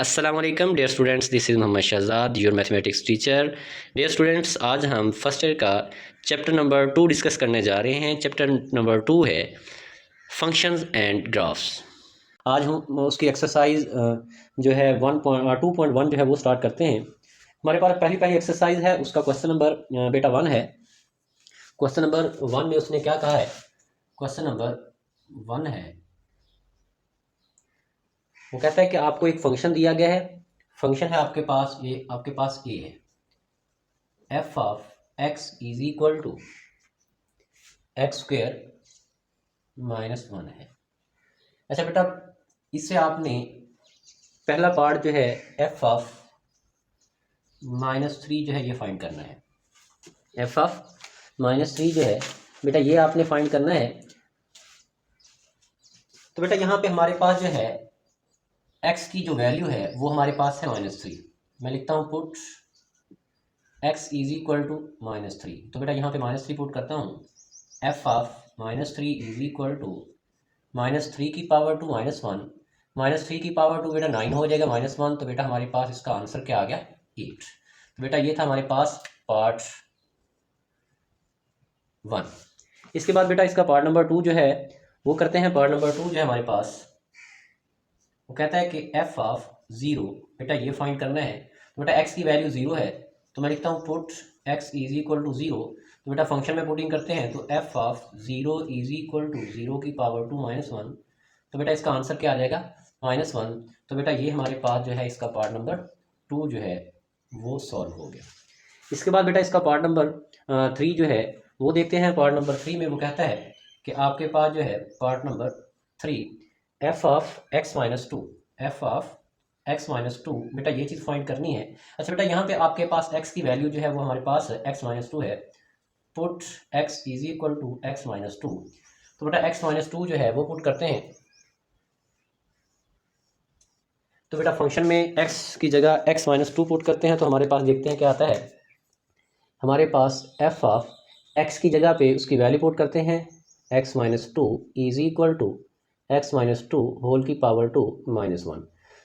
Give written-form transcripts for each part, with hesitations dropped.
अस्सलाम वालेकुम dear students, this is Mohammad Shahzad, your mathematics teacher. Dear students, आज हम फर्स्ट ईयर का चैप्टर नंबर 2 डिस्कस करने जा रहे हैं। चैप्टर नंबर 2 है फंक्शंस एंड ग्राफ्स। आज हम उसकी एक्सरसाइज जो है 2.1 जो है वो स्टार्ट करते हैं। हमारे पास पहली एक्सरसाइज है, उसका क्वेश्चन नंबर बेटा 1 है। क्वेश्चन नंबर 1 में उसने क्या कहा है? क्वेश्चन नंबर 1 है, वो कहता है कि आपको एक फंक्शन दिया गया है। फंक्शन है आपके पास ए है, F of x is equal to X square minus 1 है। अच्छा बेटा, इससे आपने पहला पार्ट जो है एफ ऑफ -3 जो है ये फाइंड करना है। एफ ऑफ -3 जो है बेटा ये आपने फाइंड करना है। तो बेटा यहाँ पे हमारे पास जो है x की जो वैल्यू है वो हमारे पास है -3। मैं लिखता हूँ put x is equal to -3। तो बेटा यहाँ पे -3 पुट करता हूँ। F of -3 is equal to -3 की पावर 2 -1, -3 की पावर 2 बेटा 9 हो जाएगा, -1। तो बेटा हमारे पास इसका आंसर क्या आ गया? 8। तो बेटा ये था हमारे पास पार्ट 1। इसके बाद बेटा इसका पार्ट नंबर 2 जो है वो करते हैं। पार्ट नंबर 2 जो है हमारे पास, वो कहता है कि एफ ऑफ 0 बेटा ये फाइंड करना है। तो बेटा x की वैल्यू 0 है, तो मैं लिखता हूँ put x is equal to 0। तो बेटा फंक्शन में पुटिंग करते हैं, तो F of 0 is equal to 0 की पावर 2 -1। तो बेटा इसका आंसर क्या आ जाएगा? -1। तो बेटा ये हमारे पास जो है इसका पार्ट नंबर 2 जो है वो सॉल्व हो गया। इसके बाद बेटा इसका पार्ट नंबर 3 जो है वो देखते हैं। पार्ट नंबर 3 में वो कहता है कि आपके पास जो है part number 3 F of x minus 2, F of x minus 2 बेटा ये चीज़ फाइंड करनी है। अच्छा बेटा यहाँ पे आपके पास x की वैल्यू जो है वो हमारे पास x माइनस 2 है। Put x is equal to x minus 2। तो बेटा x माइनस 2 जो है वो पुट करते हैं। तो बेटा फंक्शन में x की जगह x माइनस 2 पुट करते हैं, तो हमारे पास देखते हैं क्या आता है। हमारे पास एफ ऑफ x की जगह पे उसकी वैल्यू पुट करते हैं, x minus 2 is equal to x minus 2 whole की पावर 2 -1।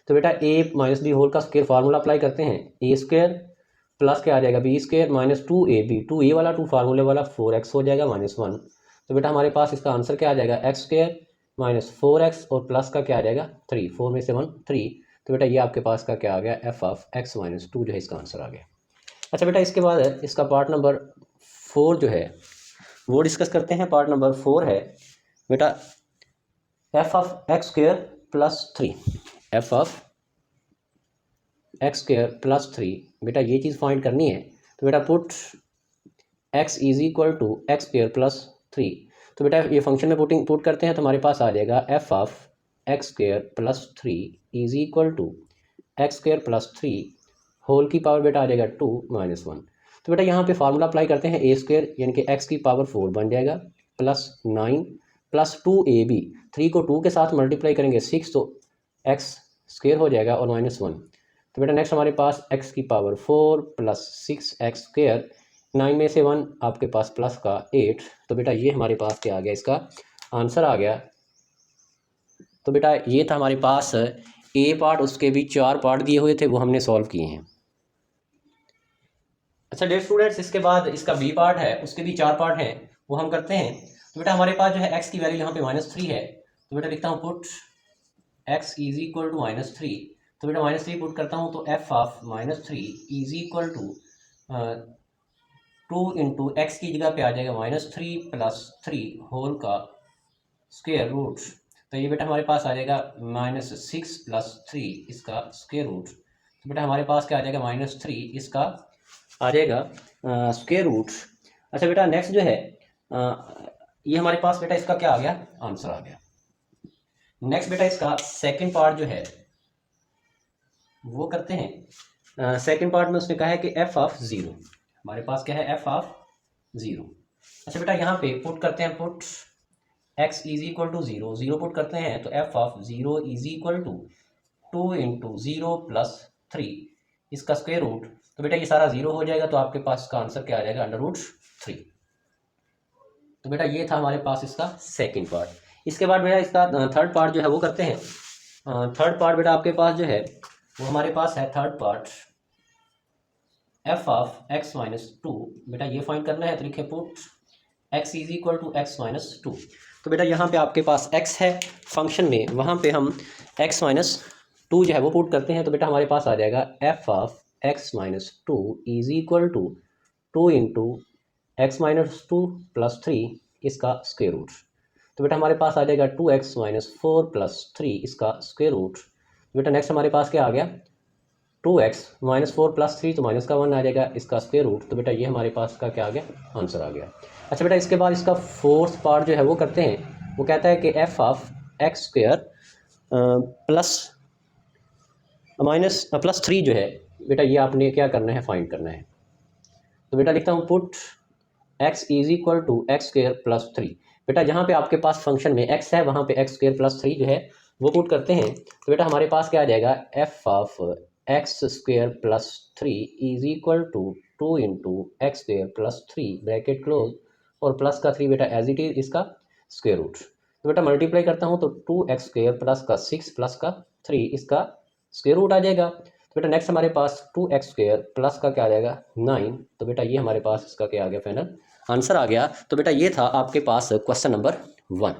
तो बेटा a माइनस बी होल का स्क्वायर फार्मूला अप्लाई करते हैं। ए स्क्वायर प्लस क्या आ जाएगा? B square minus 2ab, 2a वाला 2 फार्मूले वाला 4x हो जाएगा -1। तो बेटा हमारे पास इसका आंसर क्या आ जाएगा? एक्स स्क्वायर माइनस 4x और प्लस का क्या आ जाएगा? 3, 4 में से 1 3। तो बेटा ये आपके पास का क्या आ गया? एफ ऑफ x माइनस 2 जो है इसका आंसर आ गया। अच्छा बेटा इसके बाद इसका पार्ट नंबर 4 जो है वो डिस्कस करते हैं। पार्ट नंबर 4 है बेटा F of x square plus 3, F of x square plus 3 बेटा ये चीज़ फाइंड करनी है। तो बेटा put x is equal to x square plus 3। तो बेटा ये फंक्शन में पुट करते हैं, तो हमारे पास आ जाएगा F of x square plus 3 is equal to x square plus 3 whole की पावर बेटा आ जाएगा 2 -1। तो बेटा यहाँ पे फार्मूला अप्लाई करते हैं। ए स्क्वायर यानी कि x की पावर 4 बन जाएगा प्लस 9 प्लस 2ab, 3 को 2 के साथ मल्टीप्लाई करेंगे 6, तो x स्क्वायर हो जाएगा और -1। तो बेटा नेक्स्ट हमारे पास x की पावर 4 प्लस 6x स्क्वायर, 9 में से 1 आपके पास प्लस का 8। तो बेटा ये हमारे पास क्या आ गया? इसका आंसर आ गया। तो बेटा ये था हमारे पास ए पार्ट, उसके भी 4 पार्ट दिए हुए थे वो हमने सॉल्व किए हैं। अच्छा डियर स्टूडेंट्स, इसके बाद इसका बी पार्ट है, उसके भी 4 पार्ट हैं वो हम करते हैं। तो बेटा हमारे पास जो है x की वैल्यू यहाँ पे -3 है। तो बेटा लिखता हूँ put x is equal to -3। तो बेटा -3 पुट करता हूँ, तो F of -3 is equal to 2 into X की जगह पे आ जाएगा -3 प्लस 3 होल का स्क्वायर रूट। तो ये बेटा हमारे पास आ जाएगा -6 प्लस 3 इसका स्क्वायर रूट। तो बेटा हमारे पास क्या आ जाएगा? -3 इसका आ जाएगा स्क्वायर रूट। अच्छा बेटा नेक्स्ट जो है ये हमारे पास बेटा इसका क्या आ गया? आंसर आ गया। नेक्स्ट बेटा इसका सेकंड पार्ट जो है वो करते हैं। सेकंड पार्ट में उसने कहा है कि एफ ऑफ 0, हमारे पास क्या है? F of 0। अच्छा बेटा यहाँ पे पुट करते हैं, put x is equal to 0, 0 put करते हैं, तो F of 0 is equal to 2 into 0 plus 3 इसका स्क्वायर रूट। तो बेटा ये सारा 0 हो जाएगा, तो आपके पास इसका आंसर क्या आ जाएगा? √3। तो बेटा ये था हमारे पास इसका सेकंड पार्ट। इसके बाद बेटा इसका थर्ड पार्ट जो है वो करते हैं। थर्ड पार्ट बेटा आपके पास जो है वो हमारे पास है third part f of x minus two. बेटा ये फाइंड करना है, तो लिखे put x is equal to x minus two. तो बेटा यहाँ पे आपके पास x है फंक्शन में, वहाँ पे हम x माइनस टू जो है वो पुट करते हैं। तो बेटा हमारे पास आ जाएगा f of x minus two is equal to two into x minus two plus three इसका स्क्वायर रूट। तो बेटा हमारे पास आ जाएगा 2x minus four plus three इसका स्क्वायर रूट। बेटा नेक्स्ट हमारे पास क्या आ गया 2x minus four plus three, तो माइनस का 1 आ जाएगा इसका स्क्वायर रूट। तो बेटा ये हमारे पास का क्या आ गया आंसर आ गया। अच्छा बेटा इसके बाद इसका फोर्थ पार्ट जो है वो करते हैं। वो कहता है कि f of x square plus minus plus three जो है बेटा ये आपने क्या करना है फाइंड करना है। तो बेटा लिखता हूँ put x is equal to x square plus three. बेटा जहाँ पे आपके पास फंक्शन में x है वहाँ पे एक्स स्क्वायर प्लस थ्री जो है वो पुट करते हैं। तो बेटा हमारे पास क्या आ जाएगा f of x square plus three is equal to two into x square plus three bracket close और प्लस का थ्री बेटा एज इट इज इसका स्क्वायर रूट। तो बेटा मल्टीप्लाई करता हूँ तो टू एक्स स्क्वायर प्लस का सिक्स प्लस का थ्री इसका स्क्वायर रूट आ जाएगा। तो बेटा नेक्स्ट हमारे पास टू एक्स स्क्वायर प्लस का क्या आ जाएगा नाइन। तो बेटा ये हमारे पास इसका क्या आ गया फाइनल आंसर आ गया। तो बेटा ये था आपके पास क्वेश्चन नंबर 1।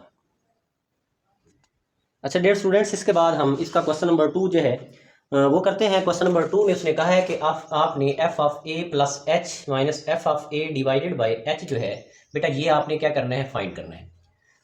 अच्छा डियर स्टूडेंट्स, इसके बाद हम इसका क्वेश्चन नंबर 2 जो है वो करते हैं। क्वेश्चन नंबर 2 में उसने कहा है कि आपने f of a plus h minus f of a divided by H जो है बेटा ये आपने क्या करना है फाइंड करना है।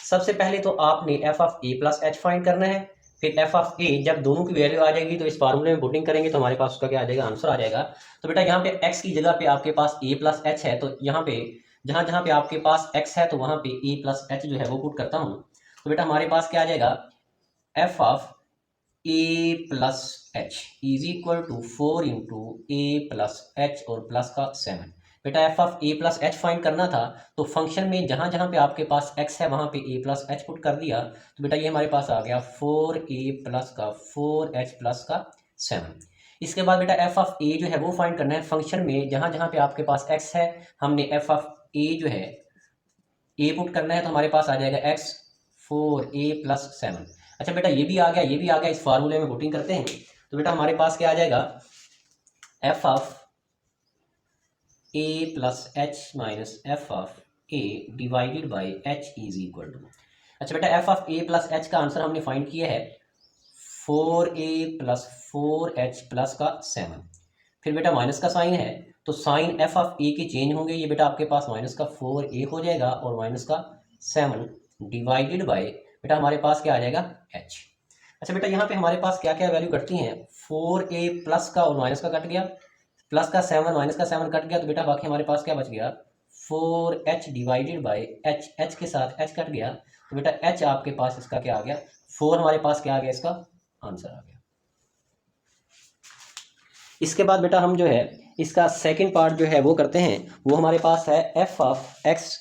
सबसे पहले तो आपने f of a plus h find करना है, फिर f ऑफ a जब दोनों की वैल्यू आ जाएगी तो इस फार्मूले में पुटिंग करेंगे तो हमारे पास उसका क्या आ जाएगा आंसर आ जाएगा। तो बेटा यहाँ पे x की जगह पे आपके पास a प्लस एच है, तो यहाँ पे जहाँ जहाँ पे आपके पास x है तो वहाँ पे a प्लस एच जो है वो पुट करता हूँ। तो बेटा हमारे पास क्या आ जाएगा f of a plus h is equal to four into a plus h और प्लस का 7। बेटा F of a plus h find करना था, तो फंक्शन में जहाँ जहाँ पे आपके पास x है वहाँ पे a प्लस एच पुट कर दिया। तो बेटा ये हमारे पास आ गया फोर ए प्लस का फोर एच प्लस का 7। इसके बाद बेटा एफ ऑफ ए जो है वो फाइंड करना है। फंक्शन में जहाँ जहाँ पे आपके पास x है हमने एफ ऑफ ए जो है a पुट करना है, तो हमारे पास आ जाएगा x फोर ए प्लस 7। अच्छा बेटा ये भी आ गया ये भी आ गया, इस फार्मूले में पुटिंग करते हैं। तो बेटा हमारे पास क्या आ जाएगा f of a plus h minus f of a divided by h is equal to. अच्छा बेटा f of a plus h का आंसर हमने फाइंड किया है 4a प्लस 4h प्लस का 7। फिर बेटा माइनस का साइन है तो साइन f ऑफ a के चेंज होंगे, ये बेटा आपके पास माइनस का 4a हो जाएगा और माइनस का 7 डिवाइडेड बाई बेटा हमारे पास क्या आ जाएगा h। अच्छा बेटा यहाँ पे हमारे पास क्या क्या वैल्यू कटती हैं 4a प्लस का और माइनस का कट गया, प्लस का 7 माइनस का 7 कट गया, तो बेटा बाकी हमारे पास क्या बच गया 4h divided by h। h के साथ h कट गया तो बेटा h आपके पास इसका क्या आ गया 4 हमारे पास क्या आ गया इसका आंसर आ गया। इसके बाद बेटा हम जो है इसका सेकंड पार्ट जो है वो करते हैं। वो हमारे पास है f of x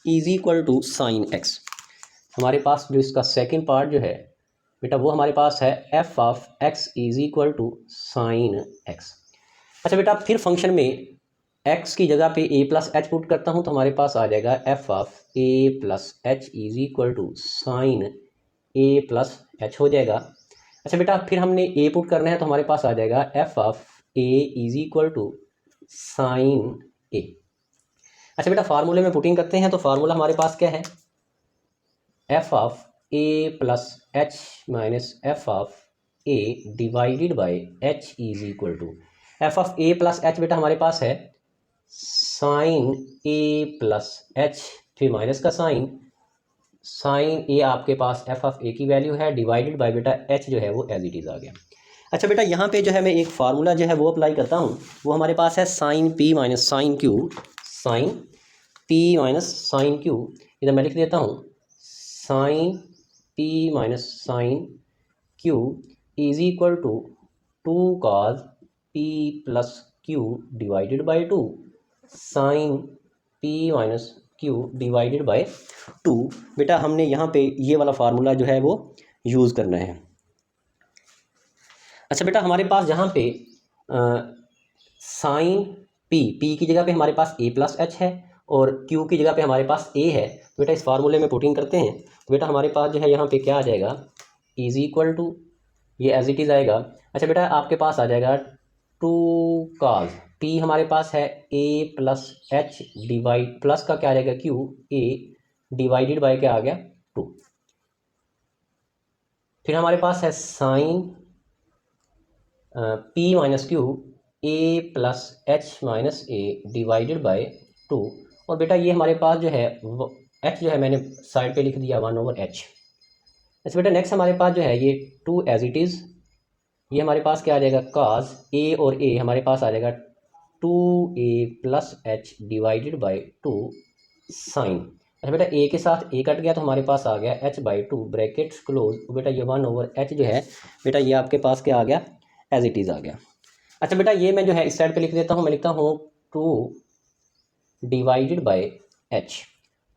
is equal to sine x। हमारे पास जो इसका सेकंड पार्ट जो है बेटा वो हमारे पास है f of x is equal to sine x। अच्छा बेटा फिर फंक्शन में x की जगह पे a प्लस एच पुट करता हूँ, तो हमारे पास आ जाएगा f of a plus h is equal to sine a plus h हो जाएगा। अच्छा बेटा फिर हमने a पुट करना है, तो हमारे पास आ जाएगा f of a is equal to sine a। अच्छा बेटा फार्मूले में पुटिंग करते हैं, तो फार्मूला हमारे पास क्या है f of a plus h minus f of a divided by h is equal to f of a plus h बेटा हमारे पास है साइन a प्लस एच फिर माइनस का साइन a आपके पास f ऑफ a की वैल्यू है डिवाइडेड बाई बेटा h जो है वो एज इट इज़ आ गया। अच्छा बेटा यहाँ पे जो है मैं एक फार्मूला जो है वो अप्लाई करता हूँ। वो हमारे पास है sine p minus sine q, sine p minus sine q, इधर मैं लिख देता हूँ sine p minus sine q is equal to two cos p plus q divided by two sine p minus q divided by two. बेटा हमने यहाँ पे ये वाला फार्मूला जो है वो यूज़ करना है। अच्छा बेटा हमारे पास जहाँ पे साइन p की जगह पे हमारे पास a प्लस एच है और q की जगह पे हमारे पास a है, तो बेटा इस फार्मूले में पुटिंग करते हैं। तो बेटा हमारे पास जो है यहाँ पे क्या आ जाएगा इज इक्वल टू ये एज इट इज़ आएगा। अच्छा बेटा आपके पास आ जाएगा 2 cos p हमारे पास है a plus H divide plus का क्या आ जाएगा q a डिवाइडेड बाय क्या आ गया 2। फिर हमारे पास है sine p minus q a plus h minus a divided by 2। और बेटा ये हमारे पास जो है h जो है मैंने साइड पे लिख दिया 1/h। अच्छा बेटा नेक्स्ट हमारे पास जो है ये 2 एज इट इज़, ये हमारे पास क्या आ जाएगा cos a और a हमारे पास आ जाएगा 2a plus h divided by 2 sine. अच्छा बेटा a के साथ a कट गया तो हमारे पास आ गया h/2 ब्रैकेट्स क्लोज। बेटा ये 1/h जो है बेटा ये आपके पास क्या आ गया एज इट इज़ आ गया। अच्छा बेटा ये मैं जो है इस साइड पे लिख देता हूँ, मैं लिखता हूँ 2 डिवाइडेड बाई h।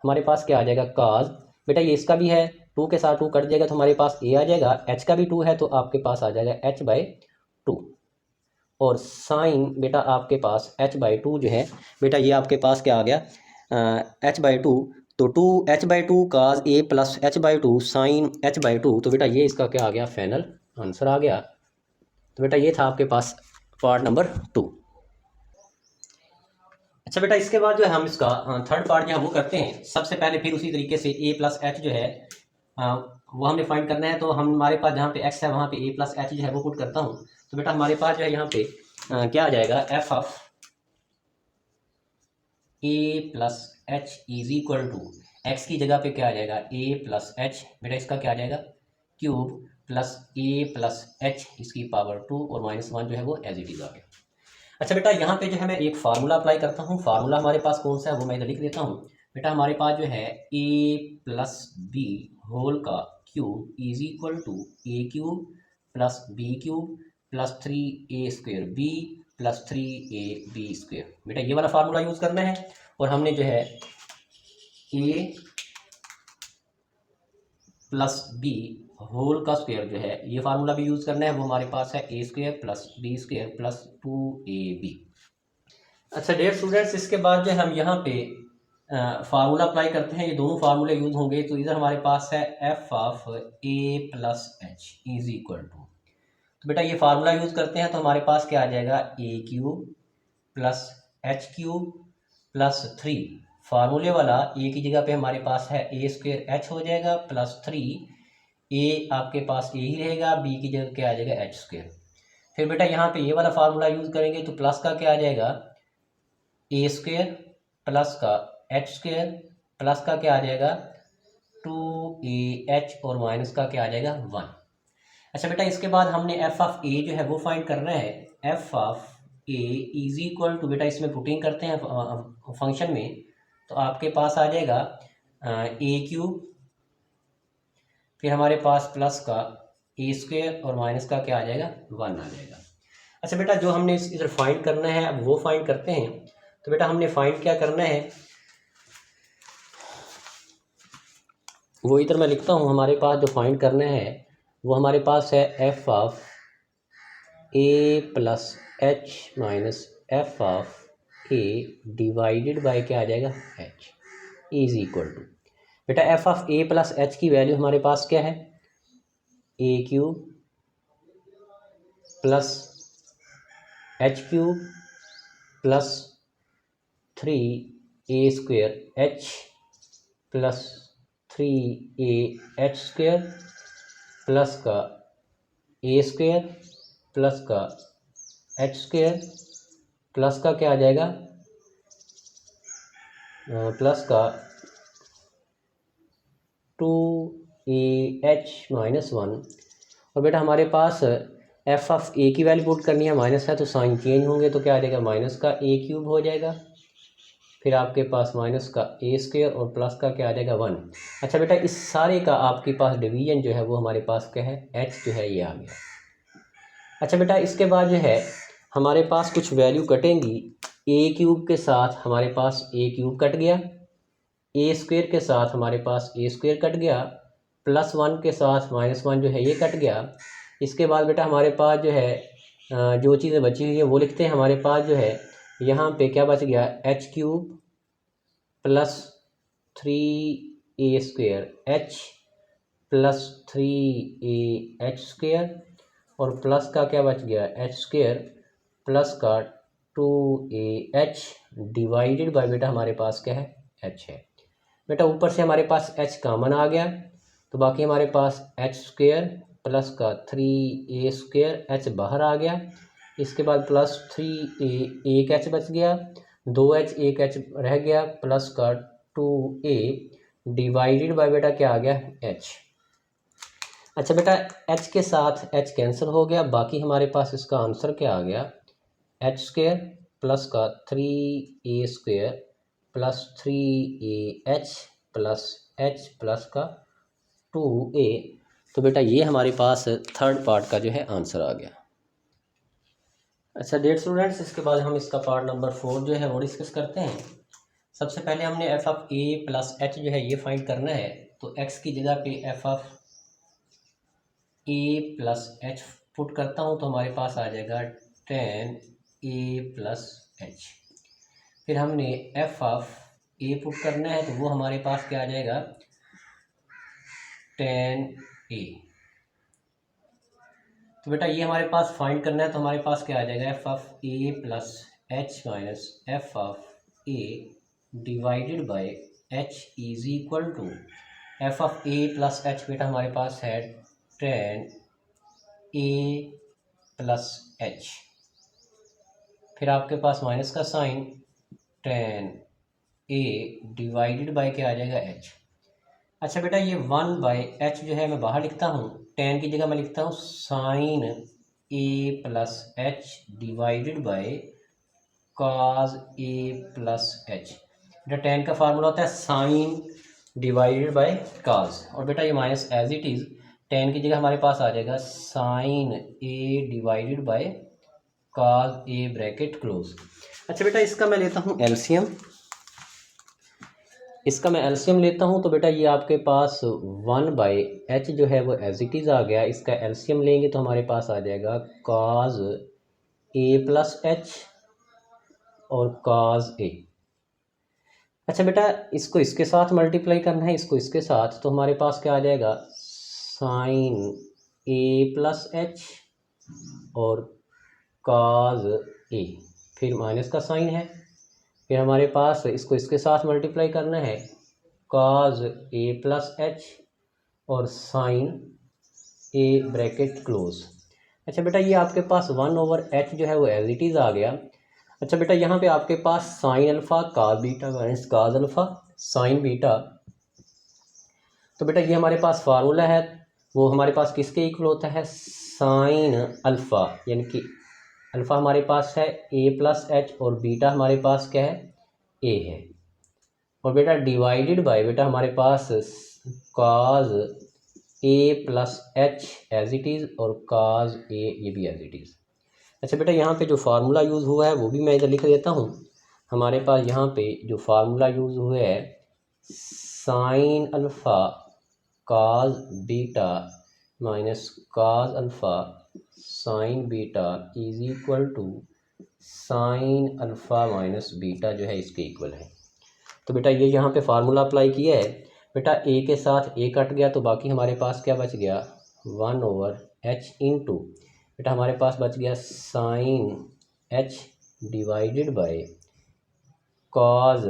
हमारे पास क्या आ जाएगा cos, बेटा ये इसका भी है 2 के साथ 2 कट जाएगा तो हमारे पास a आ जाएगा, h का भी 2 है तो आपके पास आ जाएगा h/2। और साइन बेटा आपके पास h/2 जो है बेटा ये आपके पास क्या आ गया h/2। तो 2h/2 cos a plus h/2 sign h/2। तो बेटा ये इसका क्या आ गया फाइनल आंसर आ गया। तो बेटा ये था आपके पास पार्ट नंबर 2। अच्छा बेटा इसके बाद जो है हम इसका थर्ड पार्ट जो है वो करते हैं। सबसे पहले फिर उसी तरीके से a प्लस एच जो है वो हमने फाइंड करना है। तो हम हमारे पास जहाँ पे x है वहाँ पे a प्लस एच जो है वो पुट करता हूँ। तो बेटा हमारे पास जो है यहाँ पे क्या आ जाएगा f of a plus h is equal to x की जगह पे क्या आ जाएगा a प्लस एच, बेटा इसका क्या आ जाएगा cube plus a plus H इसकी पावर 2 और -1 जो है वो एज इट इज आ गया। अच्छा बेटा यहाँ पे जो है मैं एक फार्मूला अप्लाई करता हूँ। फार्मूला हमारे पास कौन सा है वो मैं इधर लिख देता हूँ। बेटा हमारे पास जो है a प्लस बी होल का cube is equal to a cube plus b cube plus 3a² b plus 3ab²। बेटा ये वाला फार्मूला यूज़ करना है। और हमने जो है a प्लस बी होल का स्क्वायर जो है ये फार्मूला भी यूज़ करना है। वो हमारे पास है a² plus b² plus 2ab। अच्छा डियर स्टूडेंट्स इसके बाद जो हम यहाँ पे फार्मूला अप्लाई करते हैं, ये दोनों फार्मूले यूज होंगे। तो इधर हमारे पास है f of a plus h is equal to, तो बेटा ये फार्मूला यूज करते हैं तो हमारे पास क्या आ जाएगा a cube plus H cube plus 3। फार्मूले वाला a की जगह पे हमारे पास है a² h हो जाएगा प्लस 3 a आपके पास a ही रहेगा, b की जगह क्या आ जाएगा h²। फिर बेटा यहाँ पे ये वाला फार्मूला यूज करेंगे तो प्लस का क्या आ जाएगा a² प्लस का h² प्लस का क्या आ जाएगा 2ah और माइनस का क्या आ जाएगा 1। अच्छा बेटा इसके बाद हमने f ऑफ a जो है वो फाइंड करना है। f of a is equal to, बेटा इसमें पुटिंग करते हैं फंक्शन में तो आपके पास आ जाएगा a³ फिर हमारे पास प्लस का a² और माइनस का क्या आ जाएगा 1 आ जाएगा। अच्छा बेटा जो हमने इधर फाइंड करना है अब वो फाइंड करते हैं। तो बेटा हमने फाइंड क्या करना है वो इधर मैं लिखता हूँ। हमारे पास जो फाइंड करना है वो हमारे पास है f of a plus h minus f of a divided by क्या आ जाएगा h इज इक्वल टू, बेटा f of a plus H की वैल्यू हमारे पास क्या है a³ plus h³ plus 3a² h plus 3ah² plus का a² प्लस का h² प्लस का क्या आ जाएगा प्लस का 2ah माइनस 1। और बेटा हमारे पास f ऑफ a की वैल्यू पुट करनी है, माइनस है तो साइन चेंज होंगे तो क्या आ जाएगा माइनस का a³ हो जाएगा, फिर आपके पास माइनस का a² और प्लस का क्या आ जाएगा 1। अच्छा बेटा इस सारे का आपके पास डिवीजन जो है वो हमारे पास क्या है h जो है ये आ गया। अच्छा बेटा इसके बाद जो है हमारे पास कुछ वैल्यू कटेंगी। a³ के साथ हमारे पास a³ कट गया, a² के साथ हमारे पास a² कट गया, प्लस 1 के साथ -1 जो है ये कट गया। इसके बाद बेटा हमारे पास जो है जो चीज़ें बची हुई है वो लिखते हैं। हमारे पास जो है यहाँ पे क्या बच गया h³ plus 3a² h plus 3ah² और प्लस का क्या बच गया एच स्क्वायर प्लस का 2AH डिवाइडेड बाय बेटा हमारे पास क्या है एच है। बेटा ऊपर से हमारे पास एच कॉमन आ गया तो बाकी हमारे पास एच स्क्वायर प्लस का 3A स्क्वायर एच बाहर आ गया। इसके बाद प्लस 3A एक एच बच गया 2H एक एच रह गया प्लस का 2A डिवाइडेड बाय बेटा क्या आ गया एच। अच्छा बेटा एच के साथ एच कैंसिल हो गया बाकी हमारे पास इसका आंसर क्या आ गया एच स्क्वायर प्लस का 3A square plus 3AH plus H plus का 2A। तो बेटा ये हमारे पास थर्ड पार्ट का जो है आंसर आ गया। अच्छा डेयर स्टूडेंट्स, इसके बाद हम इसका पार्ट नंबर 4 जो है वो डिस्कस करते हैं। सबसे पहले हमने F of a plus H जो है ये फाइंड करना है। तो एक्स की जगह पे F of a plus H put करता हूँ तो हमारे पास आ जाएगा 10A प्लस एच। फिर हमने एफ ऑफ ए पुट करना है तो वो हमारे पास क्या आ जाएगा 10A। तो बेटा ये हमारे पास फाइंड करना है तो हमारे पास क्या आ जाएगा F of a plus h minus f of a divided by h is equal to f of a plus h बेटा हमारे पास है 10A प्लस एच। फिर आपके पास माइनस का साइन 10A डिवाइडेड बाय क्या आ जाएगा एच। अच्छा बेटा ये 1/h जो है मैं बाहर लिखता हूँ 10 की जगह मैं लिखता हूँ sine A plus h divided by cos A plus h. बेटा 10 का फार्मूला होता है साइन डिवाइडेड बाय कॉज और बेटा ये माइनस एज इट इज़ 10 की जगह हमारे पास आ जाएगा sine A divided by cos A bracket close. अच्छा बेटा इसका मैं लेता हूँ एलसीएम। इसका मैं एलसीएम लेता हूँ तो बेटा ये आपके पास 1/h जो है वो एज इट इज़ आ गया। इसका एलसीएम लेंगे तो हमारे पास आ जाएगा कॉज A प्लस एच और कॉज A। अच्छा बेटा इसको इसके साथ मल्टीप्लाई करना है इसको इसके साथ तो हमारे पास क्या आ जाएगा साइन A प्लस एच और कॉज A। फिर माइनस का साइन है फिर हमारे पास इसको इसके साथ मल्टीप्लाई करना है कॉज A प्लस एच और साइन A ब्रैकेट क्लोज। अच्छा बेटा ये आपके पास 1/h जो है वो एज इट इज़ आ गया। अच्छा बेटा यहाँ पे आपके पास sine alpha cos beta minus cos alpha sine beta. तो बेटा ये हमारे पास फार्मूला है वो हमारे पास किसके इक्वल होता है साइन अल्फ़ा यानी कि अल्फ़ा हमारे पास है A प्लस एच और बीटा हमारे पास क्या है A है। और बेटा डिवाइडेड बाय बेटा हमारे पास cos A plus H as it is और कॉज A ये भी एज इट इज़। अच्छा बेटा यहाँ पे जो फार्मूला यूज़ हुआ है वो भी मैं इधर लिख देता हूँ। हमारे पास यहाँ पे जो फार्मूला यूज़ हुआ है sine alpha cos beta minus cos alpha sine beta is equal to sine alpha minus beta जो है इसके इक्वल है। तो बेटा ये यहाँ पे फार्मूला अप्लाई किया है बेटा ए के साथ ए कट गया तो बाकी हमारे पास क्या बच गया 1/h इंटू बेटा हमारे पास बच गया sine h divided by cos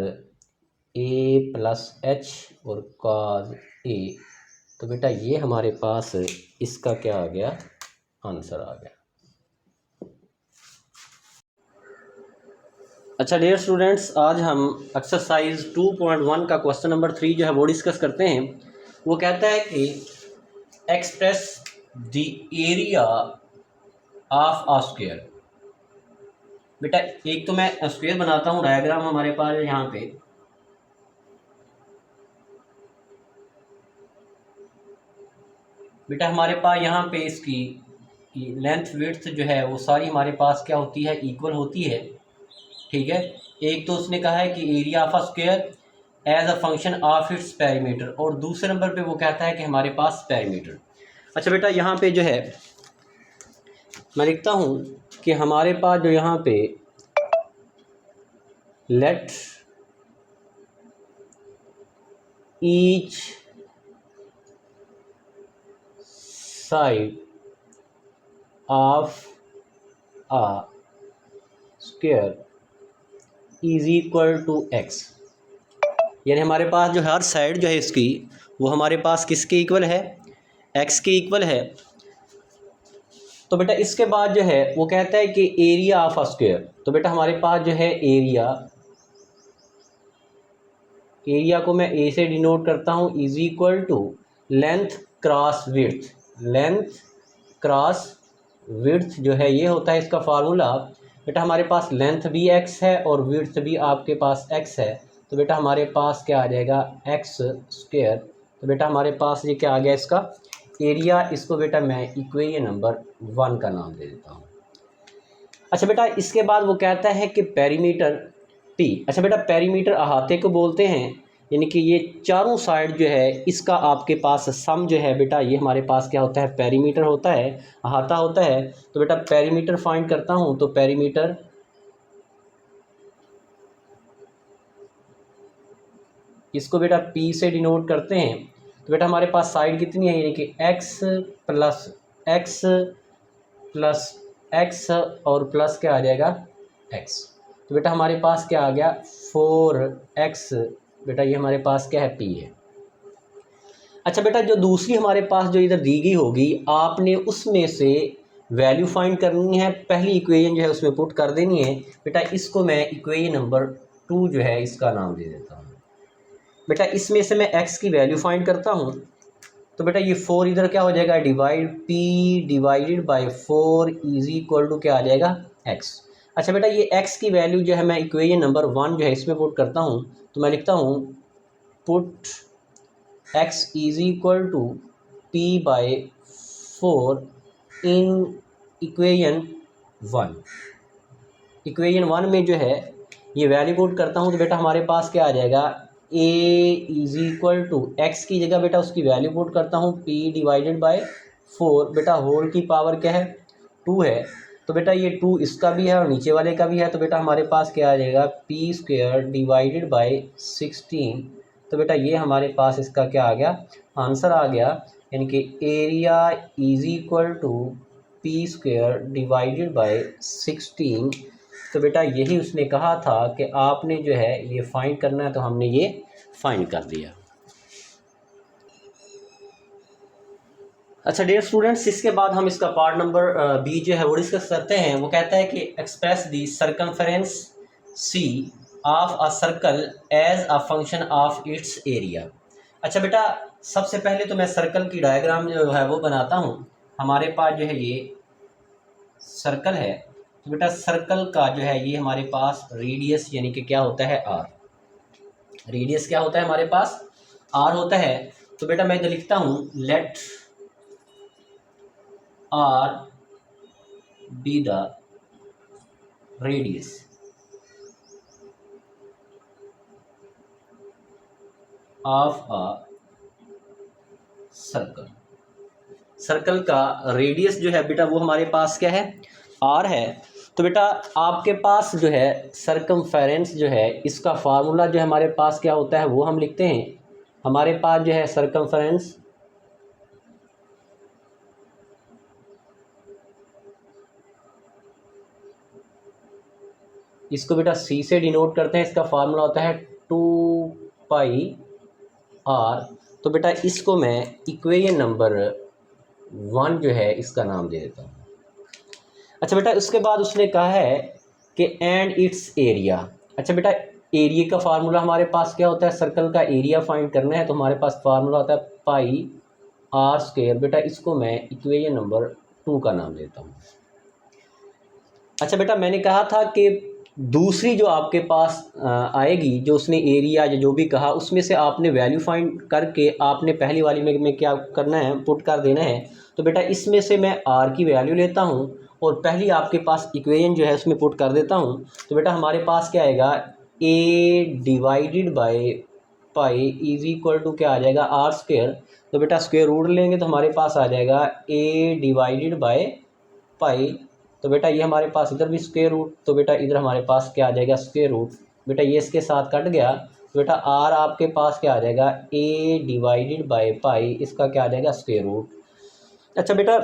A plus h और कॉज A। तो बेटा ये हमारे पास इसका क्या आ गया आंसर आ गया। अच्छा डियर स्टूडेंट्स, आज हम एक्सरसाइज 2.1 का क्वेश्चन नंबर 3 जो है वो डिस्कस करते हैं। वो कहता है कि express the area of a square. बेटा एक तो मैं स्क्वायर बनाता हूँ डायग्राम हमारे पास यहाँ पे बेटा हमारे पास यहाँ पे इसकी लेंथ विड्थ जो है वो सारी हमारे पास क्या होती है इक्वल होती है। ठीक है, एक तो उसने कहा है कि area of a square as a function of its perimeter और दूसरे नंबर पे वो कहता है कि हमारे पास पेरीमीटर। अच्छा बेटा यहाँ पे जो है मैं लिखता हूँ कि हमारे पास जो यहाँ पे let each side of a square is equal to x, यानी हमारे पास जो हर साइड जो है इसकी वो हमारे पास किसके इक्वल है, एक्स के इक्वल है। तो बेटा इसके बाद जो है वो कहता है कि एरिया ऑफ अ स्क्वायर, तो बेटा हमारे पास जो है एरिया को मैं ए से डिनोट करता हूँ is equal to length cross width, length cross width जो है ये होता है इसका फार्मूला। बेटा हमारे पास लेंथ भी एक्स है और विड्थ भी आपके पास एक्स है, तो बेटा हमारे पास क्या आ जाएगा एक्स स्क्वायर। तो बेटा हमारे पास ये क्या आ गया इसका एरिया, इसको बेटा मैं इक्वेशन नंबर 1 का नाम दे देता हूँ। अच्छा बेटा इसके बाद वो कहता है कि पेरीमीटर पी, अच्छा बेटा पेरीमीटर अहाते को बोलते हैं, यानी कि ये चारों साइड जो है इसका आपके पास सम जो है बेटा ये हमारे पास क्या होता है पेरीमीटर होता है, अहाता होता है। तो बेटा पेरीमीटर फाइंड करता हूँ, तो पेरीमीटर इसको बेटा पी से डिनोट करते हैं। तो बेटा हमारे पास साइड कितनी है, यानी कि एक्स प्लस एक्स और प्लस क्या आ जाएगा एक्स। तो बेटा हमारे पास क्या आ गया 4x, बेटा ये हमारे पास क्या है पी है। अच्छा बेटा जो दूसरी हमारे पास जो इधर दी गई होगी आपने उसमें से वैल्यू फाइंड करनी है, पहली इक्वेशन जो है उसमें पुट कर देनी है। बेटा इसको मैं इक्वेशन नंबर 2 जो है इसका नाम दे देता हूँ। बेटा इसमें से मैं x की वैल्यू फाइंड करता हूँ, तो बेटा ये 4 इधर क्या हो जाएगा divide p divided by 4 is equal to क्या आ जाएगा x। अच्छा बेटा ये x की वैल्यू जो है मैं इक्वेशन नंबर 1 जो है इसमें पुट करता हूँ, तो मैं लिखता हूँ put x is equal to p by 4 in equation 1। Equation 1 में जो है ये वैल्यू पुट करता हूँ, तो बेटा हमारे पास क्या आ जाएगा a is equal to x की जगह बेटा उसकी वैल्यू पुट करता हूँ p डिवाइडेड बाय 4, बेटा होल की पावर क्या है 2 है। तो बेटा ये 2 इसका भी है और नीचे वाले का भी है, तो बेटा हमारे पास क्या आ जाएगा p स्क्वायर डिवाइडेड बाय 16। तो बेटा ये हमारे पास इसका क्या आ गया आंसर आ गया, यानी कि area is equal to p square divided by 16। तो बेटा यही उसने कहा था कि आपने जो है ये फाइंड करना है, तो हमने ये फाइंड कर दिया। अच्छा डियर स्टूडेंट्स इसके बाद हम इसका पार्ट नंबर बी जो है वो डिस्कस करते हैं। वो कहता है कि express the circumference c of a circle as a function of its area. अच्छा बेटा सबसे पहले तो मैं सर्कल की डायग्राम जो है वो बनाता हूँ। हमारे पास जो है ये सर्कल है, तो बेटा सर्कल का जो है ये हमारे पास रेडियस यानी कि क्या होता है आर, रेडियस क्या होता है हमारे पास आर होता है। तो बेटा मैं इधर लिखता हूँ let r be the radius of a circle. Circle का रेडियस जो है बेटा वो हमारे पास क्या है आर है। तो बेटा आपके पास जो है सर्कमफेरेंस जो है इसका फार्मूला जो है हमारे पास क्या होता है वो हम लिखते हैं। हमारे पास जो है सर्कमफेरेंस इसको बेटा सी से डिनोट करते हैं, इसका फार्मूला होता है 2 पाई आर। तो बेटा इसको मैं इक्वेशन नंबर 1 जो है इसका नाम दे देता हूँ। अच्छा बेटा उसके बाद उसने कहा है कि एंड इट्स एरिया। अच्छा बेटा एरिया का फार्मूला हमारे पास क्या होता है, सर्कल का एरिया फाइंड करना है तो हमारे पास फार्मूला होता है पाई आर स्क्वायर। बेटा इसको मैं इक्वेशन नंबर 2 का नाम देता हूँ। अच्छा बेटा मैंने कहा था कि दूसरी जो आपके पास आएगी जो उसने एरिया जो भी कहा उसमें से आपने वैल्यू फाइंड करके आपने पहली वाली में क्या करना है पुट कर देना है। तो बेटा इसमें से मैं आर की वैल्यू लेता हूँ और पहली आपके पास इक्वेशन जो है उसमें पुट कर देता हूँ। तो बेटा हमारे पास क्या आएगा A divided by pi is equal to क्या आ जाएगा आर स्क्वायर। तो बेटा स्क्वायर रूट लेंगे तो हमारे पास आ जाएगा ए डिवाइडेड बाय पाई। तो बेटा ये हमारे पास इधर भी स्क्वायर रूट, तो बेटा इधर हमारे पास क्या आ जाएगा स्क्वायर रूट। बेटा ये इसके साथ कट गया, तो बेटा आर आपके पास क्या आ जाएगा ए डिवाइडेड बाय पाई, इसका क्या आ जाएगा स्क्वायर रूट। अच्छा बेटा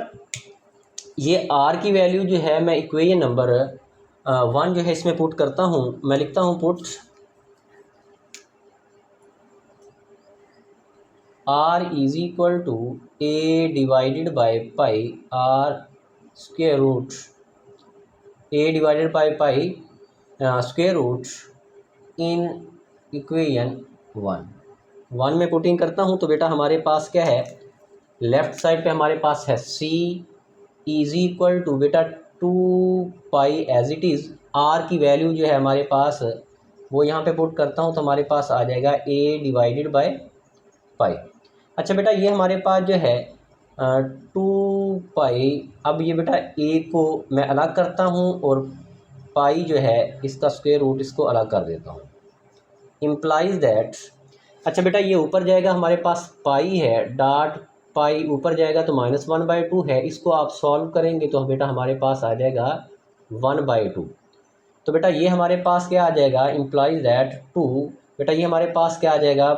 ये आर की वैल्यू जो है मैं इक्वेशन नंबर 1 जो है इसमें पुट करता हूँ। मैं लिखता हूँ put r is equal to a divided by pi r square root a divided by pi square root in equation 1 में पुटिंग करता हूँ। तो बेटा हमारे पास क्या है, लेफ्ट साइड पे हमारे पास है सी इज इक्वल टू बेटा 2 पाई एज इट इज़। आर की वैल्यू जो है हमारे पास वो यहाँ पे पुट करता हूँ तो हमारे पास आ जाएगा ए डिवाइडेड बाय पाई। अच्छा बेटा ये हमारे पास जो है 2 पाई, अब ये बेटा ए को मैं अलग करता हूँ और पाई जो है इसका स्क्वायर रूट इसको अलग कर देता हूँ। इम्प्लाइज दैट, अच्छा बेटा ये ऊपर जाएगा हमारे पास पाई है, डॉट पाई ऊपर जाएगा तो -1/2 है। इसको आप सॉल्व करेंगे तो बेटा हमारे पास आ जाएगा 1/2। तो बेटा ये हमारे पास क्या आ जाएगा, इम्प्लाइज दैट 2, बेटा ये हमारे पास क्या आ जाएगा,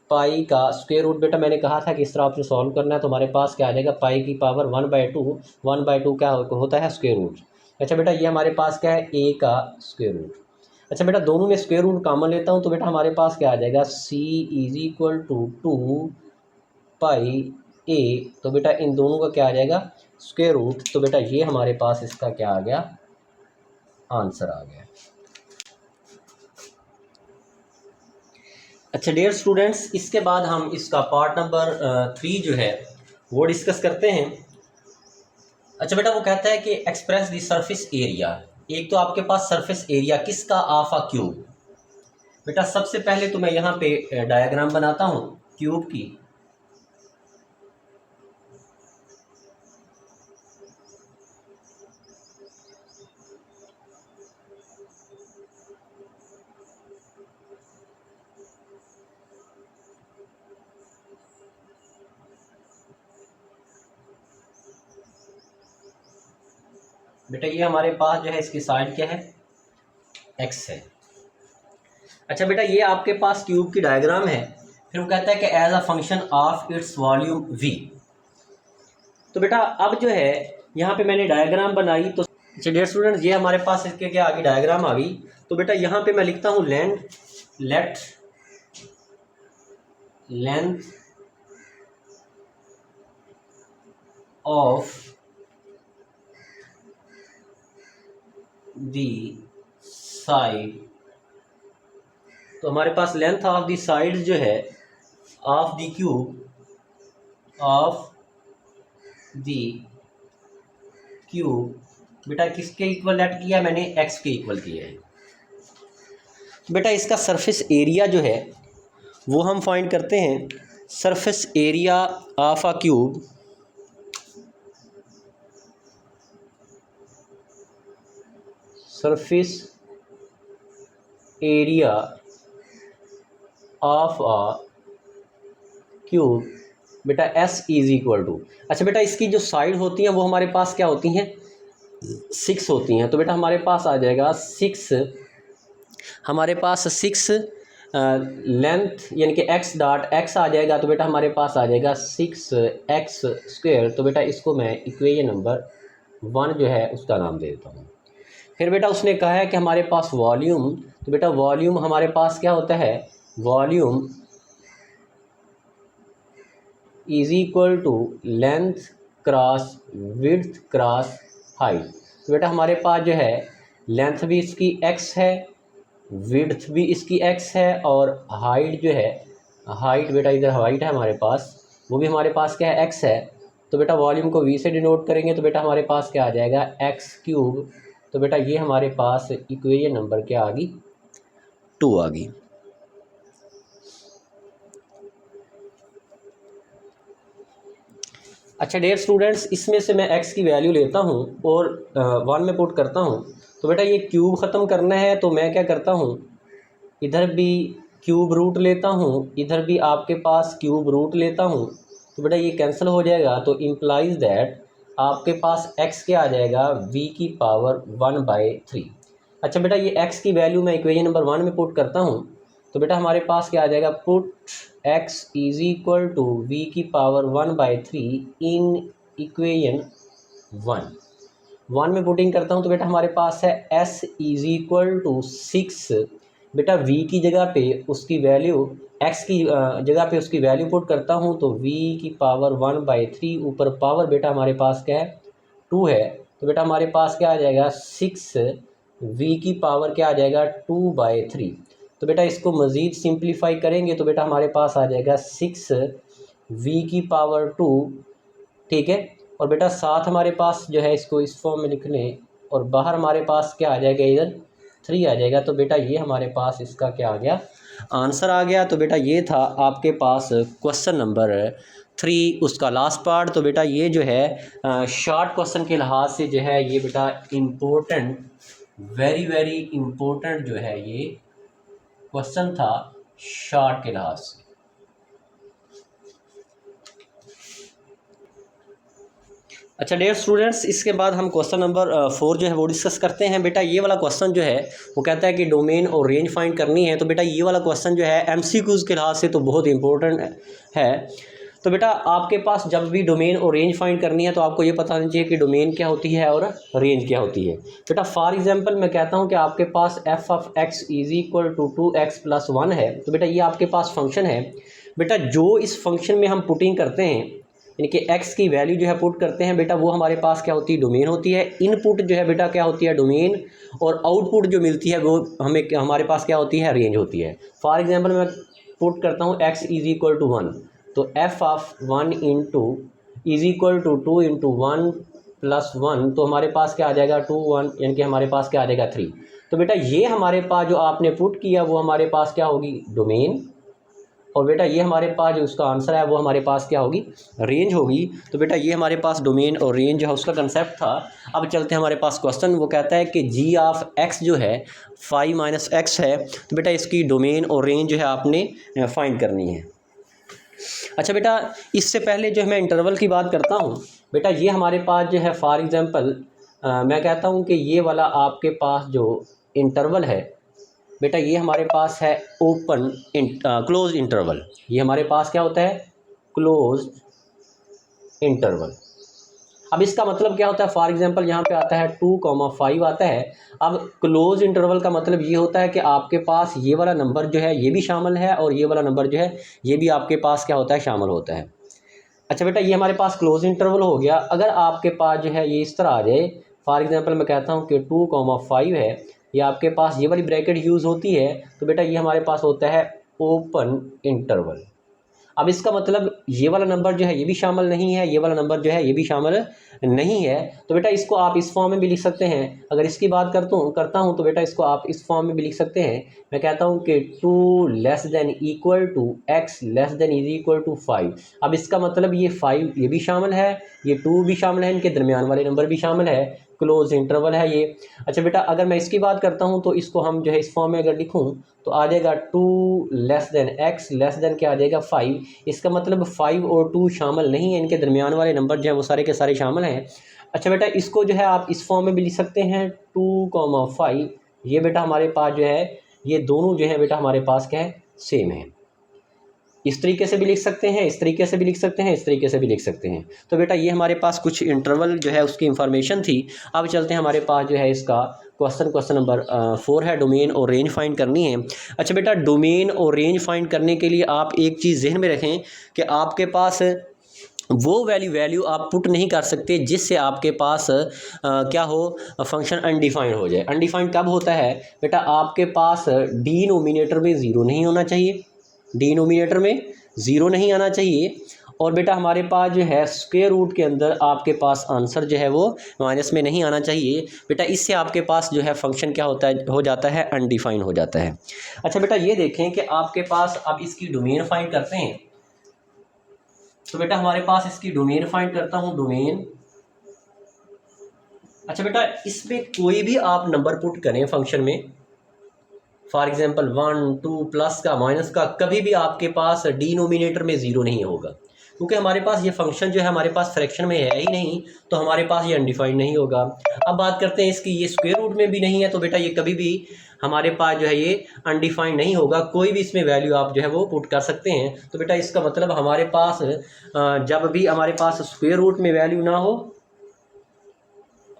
पाई का स्क्वायर रूट। बेटा मैंने कहा था कि इस तरह आपने सॉल्व करना है तो हमारे पास क्या आ जाएगा, पाई की पावर 1/2, 1/2 क्या होता है, स्क्वायर रूट। अच्छा बेटा ये हमारे पास क्या है, ए का स्क्वायर रूट। अच्छा बेटा दोनों में स्क्वायर रूट कॉमन लेता हूँ तो बेटा हमारे पास क्या आ जाएगा, सी इज इक्वल टू 2 पाई ए। तो बेटा इन दोनों का क्या आ जाएगा, स्क्वायर रूट। तो बेटा ये हमारे पास इसका क्या आ गया, आंसर आ गया। अच्छा डियर स्टूडेंट्स, इसके बाद हम इसका पार्ट नंबर 3 जो है वो डिस्कस करते हैं। अच्छा बेटा वो कहता है कि एक्सप्रेस द सरफेस एरिया। एक तो आपके पास सरफेस एरिया किसका, ऑफ अ क्यूब। बेटा सबसे पहले तो मैं यहाँ पे डायग्राम बनाता हूँ क्यूब की। बेटा ये हमारे पास जो है इसकी साइड क्या है, एक्स है। अच्छा बेटा ये आपके पास क्यूब की डायग्राम है। फिर वो कहता है कि as a function of its volume v. तो बेटा अब जो है यहाँ पे मैंने डायग्राम बनाई तो अच्छा डियर स्टूडेंट्स ये हमारे पास इसके क्या आ गई, डायग्राम आ गई। तो बेटा यहाँ पे मैं लिखता हूँ late length of the side. तो हमारे पास लेंथ ऑफ दी साइड जो है of the cube, of the cube, बेटा किसके इक्वल लेट किया मैंने, एक्स के इक्वल किया है। बेटा इसका सरफेस एरिया जो है वो हम फाइंड करते हैं। Surface area of a cube surface area of a cube बेटा एस इज इक्वल टू, अच्छा बेटा इसकी जो साइड होती हैं वो हमारे पास क्या होती हैं, 6 होती हैं। तो बेटा हमारे पास आ जाएगा 6, हमारे पास 6 लेंथ यानी कि एक्स डॉट एक्स आ जाएगा। तो बेटा हमारे पास आ जाएगा 6x²। तो बेटा इसको मैं इक्वेशन नंबर 1 जो है उसका नाम दे देता हूँ। फिर बेटा उसने कहा है कि हमारे पास वॉल्यूम, तो बेटा वॉल्यूम हमारे पास क्या होता है, volume is equal to length cross width cross height. तो बेटा हमारे पास जो है लेंथ भी इसकी x है, विड्थ भी इसकी x है और हाइट जो है, हाइट बेटा इधर हाइट है हमारे पास, वो भी हमारे पास क्या है, x है। तो बेटा वॉल्यूम को v से डिनोट करेंगे तो बेटा हमारे पास क्या आ जाएगा, x³। तो बेटा ये हमारे पास इक्वेशन नंबर क्या आ गई, 2 आ गई। अच्छा डियर स्टूडेंट्स इसमें से मैं x की वैल्यू लेता हूँ और 1 में पुट करता हूँ। तो बेटा ये क्यूब ख़त्म करना है तो मैं क्या करता हूँ, इधर भी क्यूब रूट लेता हूँ, इधर भी आपके पास क्यूब रूट लेता हूँ। तो बेटा ये कैंसिल हो जाएगा तो इम्प्लाइज दैट आपके पास x क्या आ जाएगा, v की पावर 1/3। अच्छा बेटा ये x की वैल्यू मैं इक्वेशन नंबर 1 में पुट करता हूँ। तो बेटा हमारे पास क्या आ जाएगा, put x is equal to v की पावर 1/3 इन इक्वेशन 1 में पुटिंग करता हूँ तो बेटा हमारे पास है s इज इक्वल टू 6। बेटा v की जगह पे उसकी वैल्यू x की जगह पे उसकी वैल्यू पुट करता हूँ तो v की पावर 1/3 ऊपर पावर बेटा हमारे पास क्या है 2 है। तो बेटा हमारे पास क्या आ जाएगा 6 v की पावर क्या आ जाएगा 2/3। तो बेटा इसको मज़ीद सिंप्लीफाई करेंगे तो बेटा हमारे पास आ जाएगा 6 v की पावर 2, ठीक है। और बेटा साथ हमारे पास जो है इसको इस फॉर्म में लिखने और बाहर हमारे पास क्या आ जाएगा इधर 3 आ जाएगा। तो बेटा ये हमारे पास इसका क्या आ गया आंसर आ गया। तो बेटा ये था आपके पास क्वेश्चन नंबर 3 उसका लास्ट पार्ट। तो बेटा ये जो है शॉर्ट क्वेश्चन के लिहाज से जो है ये बेटा इम्पोर्टेंट वेरी वेरी इम्पोर्टेंट जो है ये क्वेश्चन था शॉर्ट के लिहाज से। अच्छा डियर स्टूडेंट्स, इसके बाद हम क्वेश्चन नंबर 4 जो है वो डिस्कस करते हैं। बेटा ये वाला क्वेश्चन जो है वो कहता है कि डोमेन और रेंज फाइंड करनी है। तो बेटा ये वाला क्वेश्चन जो है एमसीक्यूज़ के लिहाज से तो बहुत इंपॉर्टेंट है। तो बेटा आपके पास जब भी डोमेन और रेंज फाइंड करनी है तो आपको ये पता होना चाहिए कि डोमेन क्या होती है और रेंज क्या होती है। बेटा फॉर एग्जांपल मैं कहता हूँ कि आपके पास f of x is equal to 2x + 1 है। तो बेटा ये आपके पास फंक्शन है। बेटा जो इस फंक्शन में हम पुटिंग करते हैं यानी कि x की वैल्यू जो है पुट करते हैं बेटा वो हमारे पास क्या होती है डोमेन होती है। इनपुट जो है बेटा क्या होती है डोमेन, और आउटपुट जो मिलती है वो हमें हमारे पास क्या होती है रेंज होती है। फॉर एग्जांपल मैं पुट करता हूँ x इज इक्वल टू 1 तो f of 1 into is equal to 2 into 1 + 1 तो हमारे पास क्या आ जाएगा 2 1 यानी कि हमारे पास क्या आ जाएगा 3। तो बेटा ये हमारे पास जो आपने पुट किया वो हमारे पास क्या होगी डोमेन, और बेटा ये हमारे पास जो उसका आंसर है वो हमारे पास क्या होगी रेंज होगी। तो बेटा ये हमारे पास डोमेन और रेंज जो है उसका कंसेप्ट था। अब चलते हैं हमारे पास क्वेश्चन, वो कहता है कि g ऑफ x जो है 5 - x है। तो बेटा इसकी डोमेन और रेंज जो है आपने फाइंड करनी है। अच्छा बेटा इससे पहले जो है मैं इंटरवल की बात करता हूँ। बेटा ये हमारे पास जो है फॉर एग्जांपल मैं कहता हूँ कि ये वाला आपके पास जो इंटरवल है बेटा ये हमारे पास है ओपन क्लोज इंटरवल। ये हमारे पास क्या होता है क्लोज इंटरवल। अब इसका मतलब क्या होता है, फॉर एग्जांपल यहाँ पे आता है 2,5 आता है। अब क्लोज इंटरवल का मतलब ये होता है कि आपके पास ये वाला नंबर जो है ये भी शामिल है और ये वाला नंबर जो है ये भी आपके पास क्या होता है शामिल होता है। अच्छा बेटा ये हमारे पास क्लोज इंटरवल हो गया। अगर आपके पास जो है ये इस तरह आ जाए, फॉर एग्जांपल मैं कहता हूँ कि 2,5 है, ये आपके पास ये वाली ब्रैकेट यूज़ होती है तो बेटा ये हमारे पास होता है ओपन इंटरवल। अब इसका मतलब ये वाला नंबर जो है ये भी शामिल नहीं है, ये वाला नंबर जो है ये भी शामिल नहीं है। तो बेटा इसको आप इस फॉर्म में भी लिख सकते हैं। अगर इसकी बात करता हूँ तो बेटा इसको आप इस फॉर्म में भी लिख सकते हैं। मैं कहता हूँ कि 2 <= x <= 5। अब इसका मतलब ये 5 ये भी शामिल है, ये 2 भी शामिल है, इनके दरमियान वाले नंबर भी शामिल है, क्लोज इंटरवल है ये। अच्छा बेटा अगर मैं इसकी बात करता हूँ तो इसको हम जो है इस फॉर्म में अगर लिखूँ तो आ जाएगा 2 x क्या आ जाएगा 5। इसका मतलब 5 और 2 शामिल नहीं है, इनके दरमियान वाले नंबर जो है वो सारे के सारे शामिल हैं। अच्छा बेटा इसको जो है आप इस फॉर्म में भी लिख सकते हैं 2,5। ये बेटा हमारे पास जो है ये दोनों जो है बेटा हमारे पास क्या है सेम है। इस तरीके से भी लिख सकते हैं, इस तरीके से भी लिख सकते हैं, इस तरीके से भी लिख सकते हैं। तो बेटा ये हमारे पास कुछ इंटरवल जो है उसकी इंफॉर्मेशन थी। अब चलते हैं हमारे पास जो है इसका क्वेश्चन नंबर 4 है, डोमेन और रेंज फाइंड करनी है। अच्छा बेटा डोमेन और रेंज फाइंड करने के लिए आप एक चीज़ जहन में रखें कि आपके पास वो वैल्यू आप पुट नहीं कर सकते जिससे आपके पास क्या हो फंक्शन अनडिफाइंड हो जाए। अनडिफाइंड कब होता है बेटा, आपके पास डिनोमिनेटर में ज़ीरो नहीं होना चाहिए, डिनोमिनेटर में ज़ीरो नहीं आना चाहिए, और बेटा हमारे पास जो है स्क्वायर रूट के अंदर आपके पास आंसर जो है वो माइनस में नहीं आना चाहिए। बेटा इससे आपके पास जो है फंक्शन क्या होता है हो जाता है अनडिफाइंड हो जाता है। अच्छा बेटा ये देखें कि आपके पास अब इसकी डोमेन फाइंड करते हैं। तो बेटा हमारे पास इसकी डोमेन फाइंड करता हूँ डोमेन। अच्छा बेटा इसमें कोई भी आप नंबर पुट करें फंक्शन में, फॉर एग्जांपल 1 2 प्लस का माइनस का, कभी भी आपके पास डिनोमिनेटर में ज़ीरो नहीं होगा, क्योंकि हमारे पास ये फंक्शन जो है हमारे पास फ्रैक्शन में है ही नहीं, तो हमारे पास ये अनडिफाइंड नहीं होगा। अब बात करते हैं इसकी, ये स्क्वायर रूट में भी नहीं है, तो बेटा ये कभी भी हमारे पास जो है ये अनडिफाइंड नहीं होगा, कोई भी इसमें वैल्यू आप जो है वो पुट कर सकते हैं। तो बेटा इसका मतलब हमारे पास जब भी हमारे पास स्क्वायर रूट में वैल्यू ना हो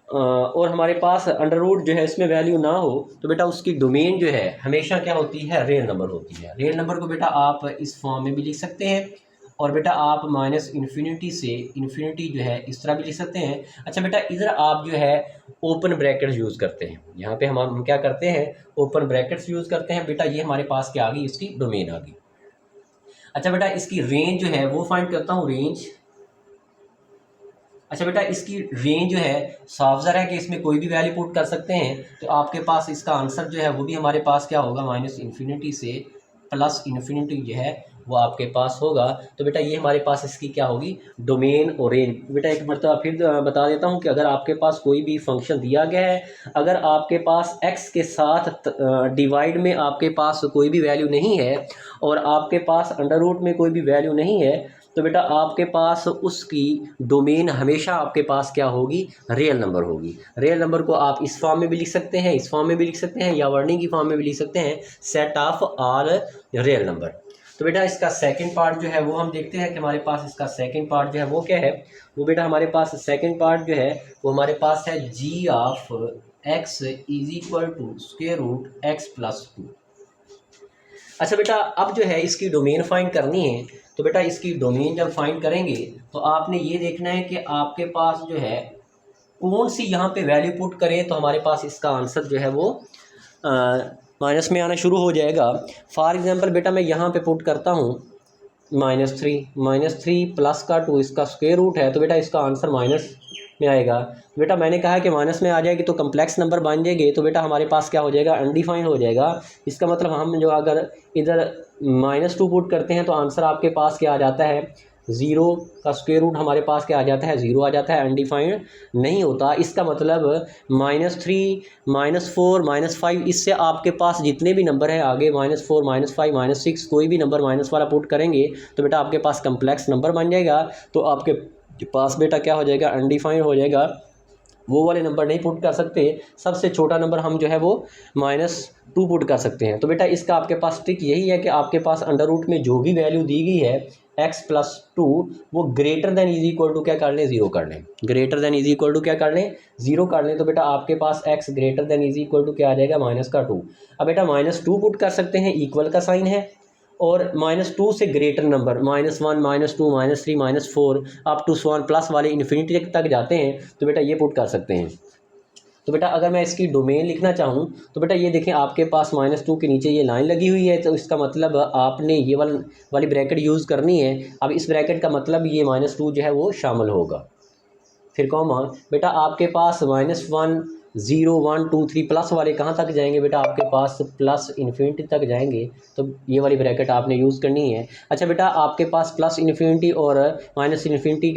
और हमारे पास अंडर रूट जो है इसमें वैल्यू ना हो तो बेटा उसकी डोमेन जो है हमेशा क्या होती है, रियल नंबर होती है। रियल नंबर को बेटा आप इस फॉर्म में भी लिख सकते हैं और बेटा आप माइनस इन्फिनिटी से इन्फिनिटी जो है इस तरह भी लिख सकते हैं। अच्छा बेटा इधर आप जो है ओपन ब्रैकेट्स यूज़ करते हैं, यहाँ पे हम क्या करते हैं, ओपन ब्रैकेट्स यूज़ करते हैं। बेटा ये हमारे पास क्या आ गई, इसकी डोमेन आ गई। अच्छा बेटा इसकी रेंज जो है वो फाइंड करता हूँ, रेंज। अच्छा बेटा इसकी रेंज जो है साफ ज़रा है कि इसमें कोई भी वैल्यू पुट कर सकते हैं, तो आपके पास इसका आंसर जो है वो भी हमारे पास क्या होगा, माइनस इन्फिनिटी से प्लस इन्फिनिटी जो है वो आपके पास होगा। तो बेटा ये हमारे पास इसकी क्या होगी, डोमेन और रेंज। बेटा एक मरतबा फिर बता देता हूँ कि अगर आपके पास कोई भी फंक्शन दिया गया है, अगर आपके पास x के साथ डिवाइड में आपके पास कोई भी वैल्यू नहीं है और आपके पास अंडर रूट में कोई भी वैल्यू नहीं है, तो बेटा आपके पास उसकी डोमेन हमेशा आपके पास क्या होगी, रियल नंबर होगी। रियल नंबर को आप इस फॉर्म में भी लिख सकते हैं, इस फॉर्म में भी लिख सकते हैं, या वर्डिंग की फॉर्म में भी लिख सकते हैं, set of all real number. तो बेटा इसका सेकंड पार्ट जो है वो हम देखते हैं कि हमारे पास इसका सेकंड पार्ट जो है वो क्या है। वो बेटा हमारे पास सेकंड पार्ट जो है वो हमारे पास है G of x is equal to square root x plus 2। अच्छा बेटा अब जो है इसकी डोमेन फाइंड करनी है, तो बेटा इसकी डोमेन जब फाइंड करेंगे तो आपने ये देखना है कि आपके पास जो है कौन सी यहाँ पे वैल्यू पुट करें तो हमारे पास इसका आंसर जो है वो माइनस में आना शुरू हो जाएगा। फॉर एग्जांपल बेटा मैं यहाँ पे पुट करता हूँ -3 प्लस का 2 इसका स्क्वायर रूट है, तो बेटा इसका आंसर माइनस में आएगा। बेटा मैंने कहा है कि माइनस में आ जाएगी तो कम्प्लेक्स नंबर बन जाएगी, तो बेटा हमारे पास क्या हो जाएगा, अनडिफाइंड हो जाएगा। इसका मतलब हम जो अगर इधर -2 पुट करते हैं तो आंसर आपके पास क्या आ जाता है, 0 का स्क्वायर रूट हमारे पास क्या आ जाता है, 0 आ जाता है, अनडिफाइंड नहीं होता। इसका मतलब -3 -4 -5 इससे आपके पास जितने भी नंबर है आगे -4 -5 -6 कोई भी नंबर माइनस वाला पुट करेंगे तो बेटा आपके पास कम्प्लेक्स नंबर बन जाएगा। तो आपके पास बेटा क्या हो जाएगा, अनडिफाइंड हो जाएगा, वो वाले नंबर नहीं पुट कर सकते। सबसे छोटा नंबर हम जो है वो -2 पुट कर सकते हैं। तो बेटा इसका आपके पास ट्रिक यही है कि आपके पास अंडर रूट में जो भी वैल्यू दी गई है x प्लस 2 वो greater than is equal to क्या कर लें, 0 कर लें। Greater than is equal to क्या कर लें, 0 कर लें। तो बेटा आपके पास x greater than is equal to क्या आ जाएगा, -2। अब बेटा -2 पुट कर सकते हैं, इक्वल का साइन है, और -2 से greater number -1 -2 -3 -4 up to 1 plus वाले इन्फिनिटी तक जाते हैं, तो बेटा ये पुट कर सकते हैं। तो बेटा अगर मैं इसकी डोमेन लिखना चाहूँ तो बेटा ये देखें आपके पास -2 के नीचे ये लाइन लगी हुई है, तो इसका मतलब आपने ये वाली ब्रैकेट यूज़ करनी है। अब इस ब्रैकेट का मतलब ये -2 जो है वो शामिल होगा, फिर कॉमा। बेटा आपके पास -1 0 1 2 3 प्लस वाले कहाँ तक जाएंगे, बेटा आपके पास प्लस इन्फिनिटी तक जाएंगे, तो ये वाली ब्रैकेट आपने यूज़ करनी है। अच्छा बेटा आपके पास प्लस इन्फिनिटी और माइनस इन्फिनिटी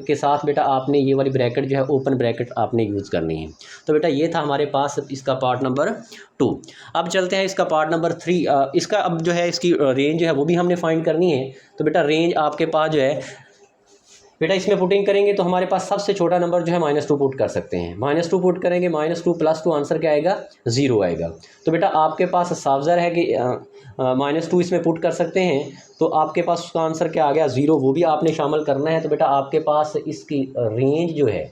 के साथ बेटा आपने ये वाली ब्रैकेट जो है ओपन ब्रैकेट आपने यूज़ करनी है। तो बेटा ये था हमारे पास इसका पार्ट नंबर 2। अब चलते हैं इसका पार्ट नंबर 3। इसका अब जो है इसकी रेंज जो है वो भी हमने फाइंड करनी है। तो बेटा रेंज आपके पास जो है बेटा इसमें पुटिंग करेंगे तो हमारे पास सबसे छोटा नंबर जो है -2 पुट कर सकते हैं। -2 पुट करेंगे, -2 प्लस 2 आंसर क्या आएगा, 0 आएगा। तो बेटा आपके पास साफ ज़ाहिर है कि -2 इसमें पुट कर सकते हैं, तो आपके पास उसका आंसर क्या आ गया, 0। वो भी आपने शामिल करना है। तो बेटा आपके पास इसकी रेंज जो है,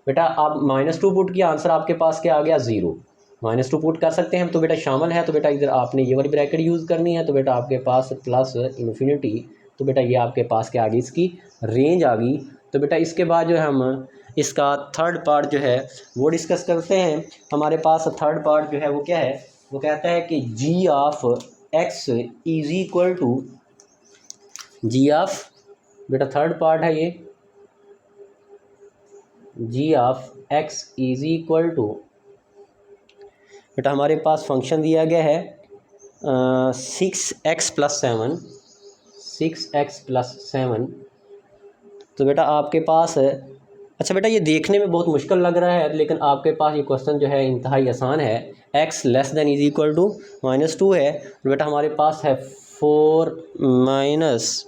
बेटा आप -2 पुट किया, आंसर आपके पास क्या आ गया, 0। -2 पुट कर सकते हैं हम, तो बेटा शामिल है। तो बेटा इधर आपने ये वाली ब्रैकेट यूज़ करनी है। तो बेटा आपके पास प्लस इन्फिनिटी, तो बेटा ये आपके पास क्या आ गई, इसकी रेंज आ गई। तो बेटा इसके बाद जो है हम इसका थर्ड पार्ट जो है वो डिस्कस करते हैं। हमारे पास थर्ड पार्ट जो है वो क्या है, वो कहता है कि G of x is equal to G of, बेटा थर्ड पार्ट है ये, G of x is equal to, बेटा हमारे पास फंक्शन दिया गया है 6x + 7, 6x + 7। तो बेटा आपके पास अच्छा बेटा ये देखने में बहुत मुश्किल लग रहा है, लेकिन आपके पास ये क्वेश्चन जो है इंतहाई आसान है। x less than is equal to -2 है, तो बेटा हमारे पास है 4 -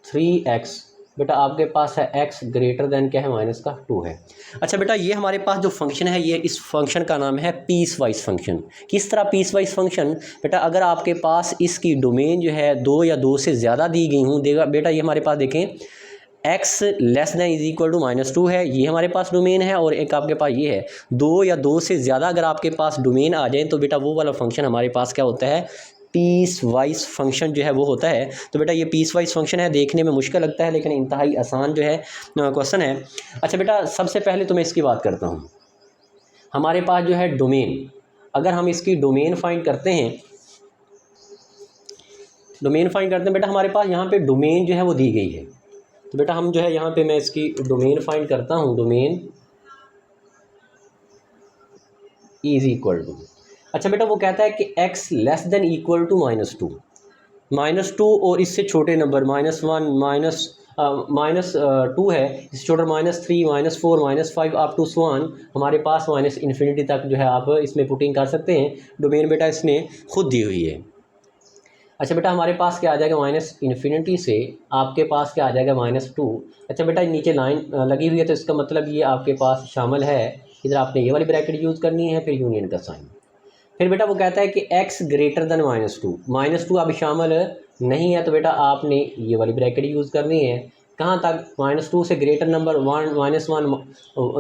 3x। बेटा आपके पास है x ग्रेटर देन क्या है, -2 है। अच्छा बेटा ये हमारे पास जो फंक्शन है, ये इस फंक्शन का नाम है पीस वाइज फंक्शन। किस तरह पीस वाइज फंक्शन, बेटा अगर आपके पास इसकी डोमेन जो है 2 या 2 से ज़्यादा दी गई हूँ, देगा बेटा ये हमारे पास देखें x less than is equal to -2 है, ये हमारे पास डोमेन है, और एक आपके पास ये है। दो या दो से ज़्यादा अगर आपके पास डोमेन आ जाए तो बेटा वो वाला फंक्शन हमारे पास क्या होता है, पीस वाइज फंक्शन जो है वो होता है। तो बेटा ये पीस वाइज फंक्शन है, देखने में मुश्किल लगता है लेकिन इंतहाई आसान जो है क्वेश्चन है। अच्छा बेटा, सबसे पहले तो मैं इसकी बात करता हूँ। हमारे पास जो है डोमेन, अगर हम इसकी डोमेन फाइंड करते हैं, बेटा हमारे पास यहाँ पे डोमेन जो है वो दी गई है। तो बेटा हम जो है यहाँ पे मैं इसकी डोमेन फाइंड करता हूँ। डोमेन इज इक्वल टू, अच्छा बेटा वो कहता है कि x less than equal to -2 और इससे छोटे नंबर -1 -2 है, इससे छोटा -3 -4 -5 अप टू स्वान हमारे पास -इन्फिनिटी तक जो है आप इसमें पुटिंग कर सकते हैं। डोमेन बेटा इसने खुद दी हुई है। अच्छा बेटा हमारे पास क्या आ जाएगा, -इन्फिनिटी से आपके पास क्या आ जाएगा, -2। अच्छा बेटा नीचे लाइन लगी हुई है तो इसका मतलब ये आपके पास शामिल है, इधर आपने ये वाली ब्रैकेट यूज़ करनी है, फिर यूनियन का साइन। फिर बेटा वो कहता है कि x ग्रेटर देन -2 अब शामिल नहीं है, तो बेटा आपने ये वाली ब्रैकेट यूज़ करनी है। कहाँ तक, -2 से ग्रेटर नंबर 1 -1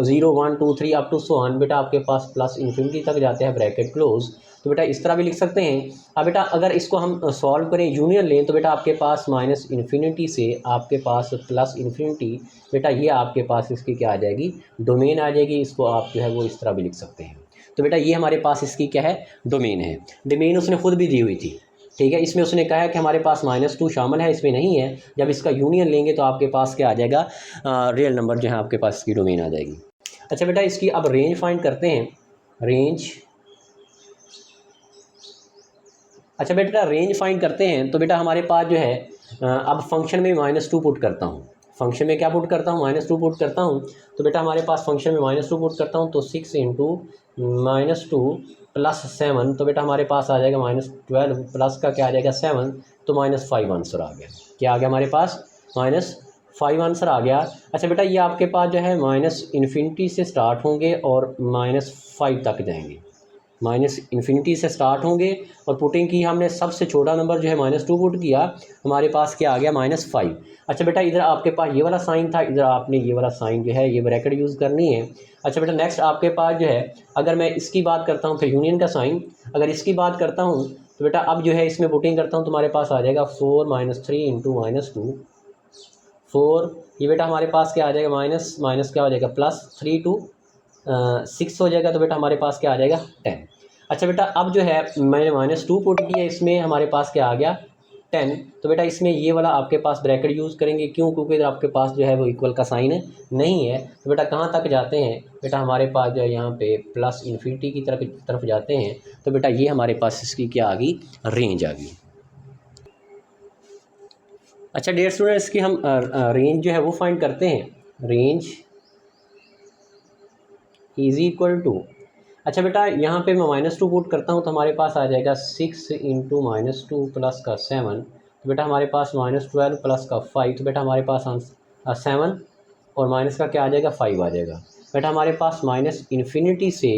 0 1 2 3 अप टू स्वान बेटा आपके पास प्लस इन्फिनिटी तक जाते हैं, ब्रैकेट क्लोज। तो बेटा इस तरह भी लिख सकते हैं। अब बेटा अगर इसको हम सॉल्व करें, यूनियन लें, तो बेटा आपके पास -इन्फिनिटी से आपके पास प्लस इन्फिनिटी, बेटा ये आपके पास इसकी क्या आ जाएगी, डोमेन आ जाएगी। इसको आप जो है वो इस तरह भी लिख सकते हैं। तो बेटा ये हमारे पास इसकी क्या है, डोमेन है। डोमेन उसने खुद भी दी हुई थी, ठीक है। इसमें उसने कहा है कि हमारे पास -2 शामिल है, इसमें नहीं है। जब इसका यूनियन लेंगे तो आपके पास क्या आ जाएगा, रियल नंबर जो है आपके पास इसकी डोमेन आ जाएगी। अच्छा बेटा इसकी अब रेंज फाइंड करते हैं। रेंज, अच्छा बेटा रेंज फाइंड करते हैं तो बेटा हमारे पास जो है अब फंक्शन में -2 पुट करता हूँ। फंक्शन में क्या पुट करता हूँ, -2 पुट करता हूँ। तो बेटा हमारे पास फंक्शन में -2 पुट करता हूँ तो 6 इंटू -2 प्लस 7, तो बेटा हमारे पास आ जाएगा -12 प्लस का क्या आ जाएगा 7, तो -5 आंसर आ गया। क्या आ गया हमारे पास, -5 आंसर आ गया। अच्छा बेटा ये आपके पास जो है -इन्फिनिटी से स्टार्ट होंगे और -5 तक जाएंगे। -इन्फिनिटी से स्टार्ट होंगे और पुटिंग की हमने, सबसे छोटा नंबर जो है -2 पुट किया, हमारे पास क्या आ गया, -5। अच्छा बेटा इधर आपके पास ये वाला साइन था, इधर आपने ये वाला साइन जो है ये ब्रैकेट यूज़ करनी है। अच्छा बेटा नेक्स्ट आपके पास जो है, अगर मैं इसकी बात करता हूँ फिर यूनियन का साइन, अगर इसकी बात करता हूँ तो बेटा अब जो है इसमें पुटिंग करता हूँ, तुम्हारे पास आ जाएगा 4 -3 इंटू -2 4, ये बेटा हमारे पास क्या आ जाएगा, माइनस माइनस क्या हो जाएगा, +3 टू 6 हो जाएगा, तो बेटा हमारे पास क्या आ जाएगा 10। अच्छा बेटा अब जो है मैंने -2 पुट किया, इसमें हमारे पास क्या आ गया 10। तो बेटा इसमें ये वाला आपके पास ब्रैकेट यूज़ करेंगे, क्यों, क्योंकि इधर आपके पास जो है वो इक्वल का साइन नहीं है। तो बेटा कहाँ तक जाते हैं, बेटा हमारे पास जो है यहाँ पे प्लस इन्फिनिटी की तरफ जाते हैं। तो बेटा ये हमारे पास इसकी क्या आ गई, रेंज आ गई। अच्छा डियर स्टूडेंट, इसकी हम रेंज जो है वो फाइंड करते हैं। रेंज इज इक्वल टू, अच्छा बेटा यहाँ पे मैं -2 पुट करता हूँ तो हमारे पास आ जाएगा 6 इंटू -2 प्लस का 7, तो बेटा हमारे पास -12 प्लस का 5, तो बेटा हमारे पास 7 और माइनस का क्या आ जाएगा 5 आ जाएगा। बेटा हमारे पास -इन्फिनिटी से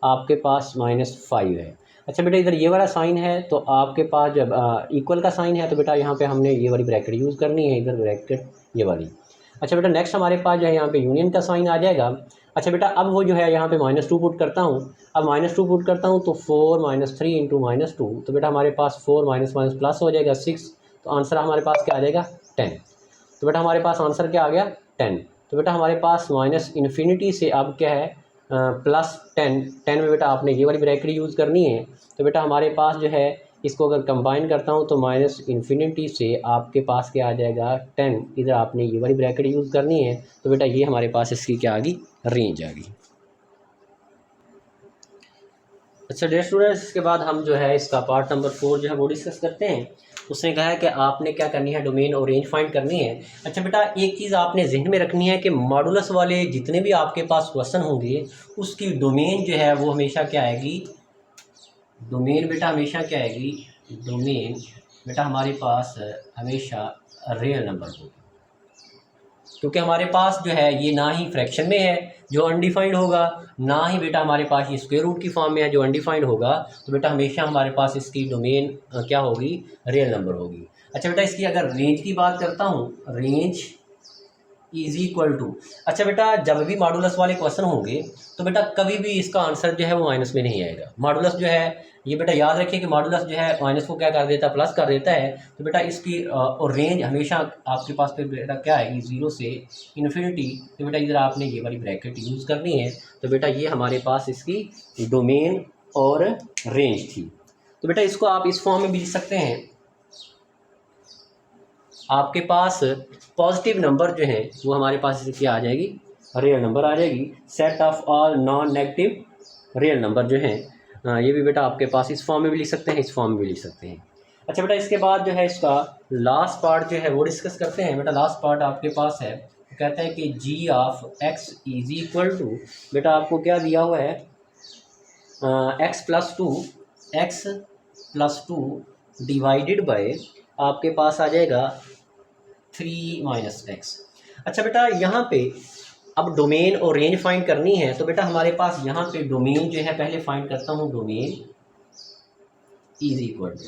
आपके पास -5 है। अच्छा बेटा इधर ये वाला साइन है तो आपके पास जब इक्वल का साइन है तो बेटा यहाँ पे हमने ये वाली ब्रैकेट यूज़ करनी है, इधर ब्रैकेट ये वाली। अच्छा बेटा नेक्स्ट हमारे पास जो है यहाँ पे यूनियन का साइन आ जाएगा। अच्छा बेटा अब वो जो है यहाँ पे -2 पुट करता हूँ, अब -2 पुट करता हूँ तो 4 -3 इंटू -2, तो बेटा हमारे पास 4 माइनस माइनस प्लस हो जाएगा 6, तो आंसर हमारे पास क्या आ जाएगा 10। तो बेटा हमारे पास आंसर क्या आ गया 10। तो बेटा हमारे पास -इन्फिनिटी से अब क्या है +10 में बेटा आपने ये वाली ब्रैकेट यूज़ करनी है। तो बेटा हमारे पास जो है इसको अगर कंबाइन करता हूँ तो -इन्फिनिटी से आपके पास क्या आ जाएगा 10, इधर आपने ये वाली ब्रैकेट यूज़ करनी है। तो बेटा ये हमारे पास इसकी क्या आ गई, रेंज आ गई। अच्छा डियर स्टूडेंट्स, इसके बाद हम जो है इसका पार्ट नंबर 4 जो है वो डिस्कस करते हैं। उसने कहा है कि आपने क्या करनी है, डोमेन और रेंज फाइंड करनी है। अच्छा बेटा एक चीज़ आपने जहन में रखनी है कि मॉडुलस वाले जितने भी आपके पास क्वेश्चन होंगे उसकी डोमेन जो है वो हमेशा क्या आएगी, डोमेन बेटा हमेशा क्या आएगी, डोमेन बेटा हमारे पास हमेशा रियल नंबर होगी, क्योंकि हमारे पास जो है ये ना ही फ्रैक्शन में है जो अनडिफाइंड होगा, ना ही बेटा हमारे पास ये स्क्वायर रूट की फॉर्म में है जो अनडिफाइंड होगा। तो बेटा हमेशा हमारे पास इसकी डोमेन क्या होगी, रियल नंबर होगी। अच्छा बेटा इसकी अगर रेंज की बात करता हूँ, रेंज इज इक्वल टू। अच्छा बेटा, जब भी मॉडुलस वाले क्वेश्चन होंगे तो बेटा कभी भी इसका आंसर जो है वो माइनस में नहीं आएगा। मॉडुलस जो है, ये बेटा याद रखिए कि मॉडुलस जो है माइनस को क्या कर देता है, प्लस कर देता है। तो बेटा इसकी और रेंज हमेशा आपके पास पे बेटा क्या है, जीरो से इन्फिनिटी। तो बेटा इधर आपने ये वाली ब्रैकेट यूज़ करनी है। तो बेटा ये हमारे पास इसकी डोमेन और रेंज थी। तो बेटा इसको आप इस फॉर्म में भी लिख सकते हैं। आपके पास पॉजिटिव नंबर जो है वो हमारे पास क्या आ जाएगी, रियल नंबर आ जाएगी। Set of all non negative real number जो है, ये भी बेटा आपके पास इस फॉर्म में भी लिख सकते हैं, इस फॉर्म में भी लिख सकते हैं। अच्छा बेटा, इसके बाद जो है इसका लास्ट पार्ट जो है वो डिस्कस करते हैं। बेटा लास्ट पार्ट आपके पास है, कहते हैं कि G of x is equal to, बेटा आपको क्या दिया हुआ है, x plus two divided by आपके पास आ जाएगा 3 माइनस एक्स। अच्छा बेटा, यहाँ पे अब डोमेन और रेंज फाइंड करनी है। तो बेटा हमारे पास यहाँ पे डोमेन जो है, पहले फाइंड करता हूँ डोमेन इज इक्वल टू।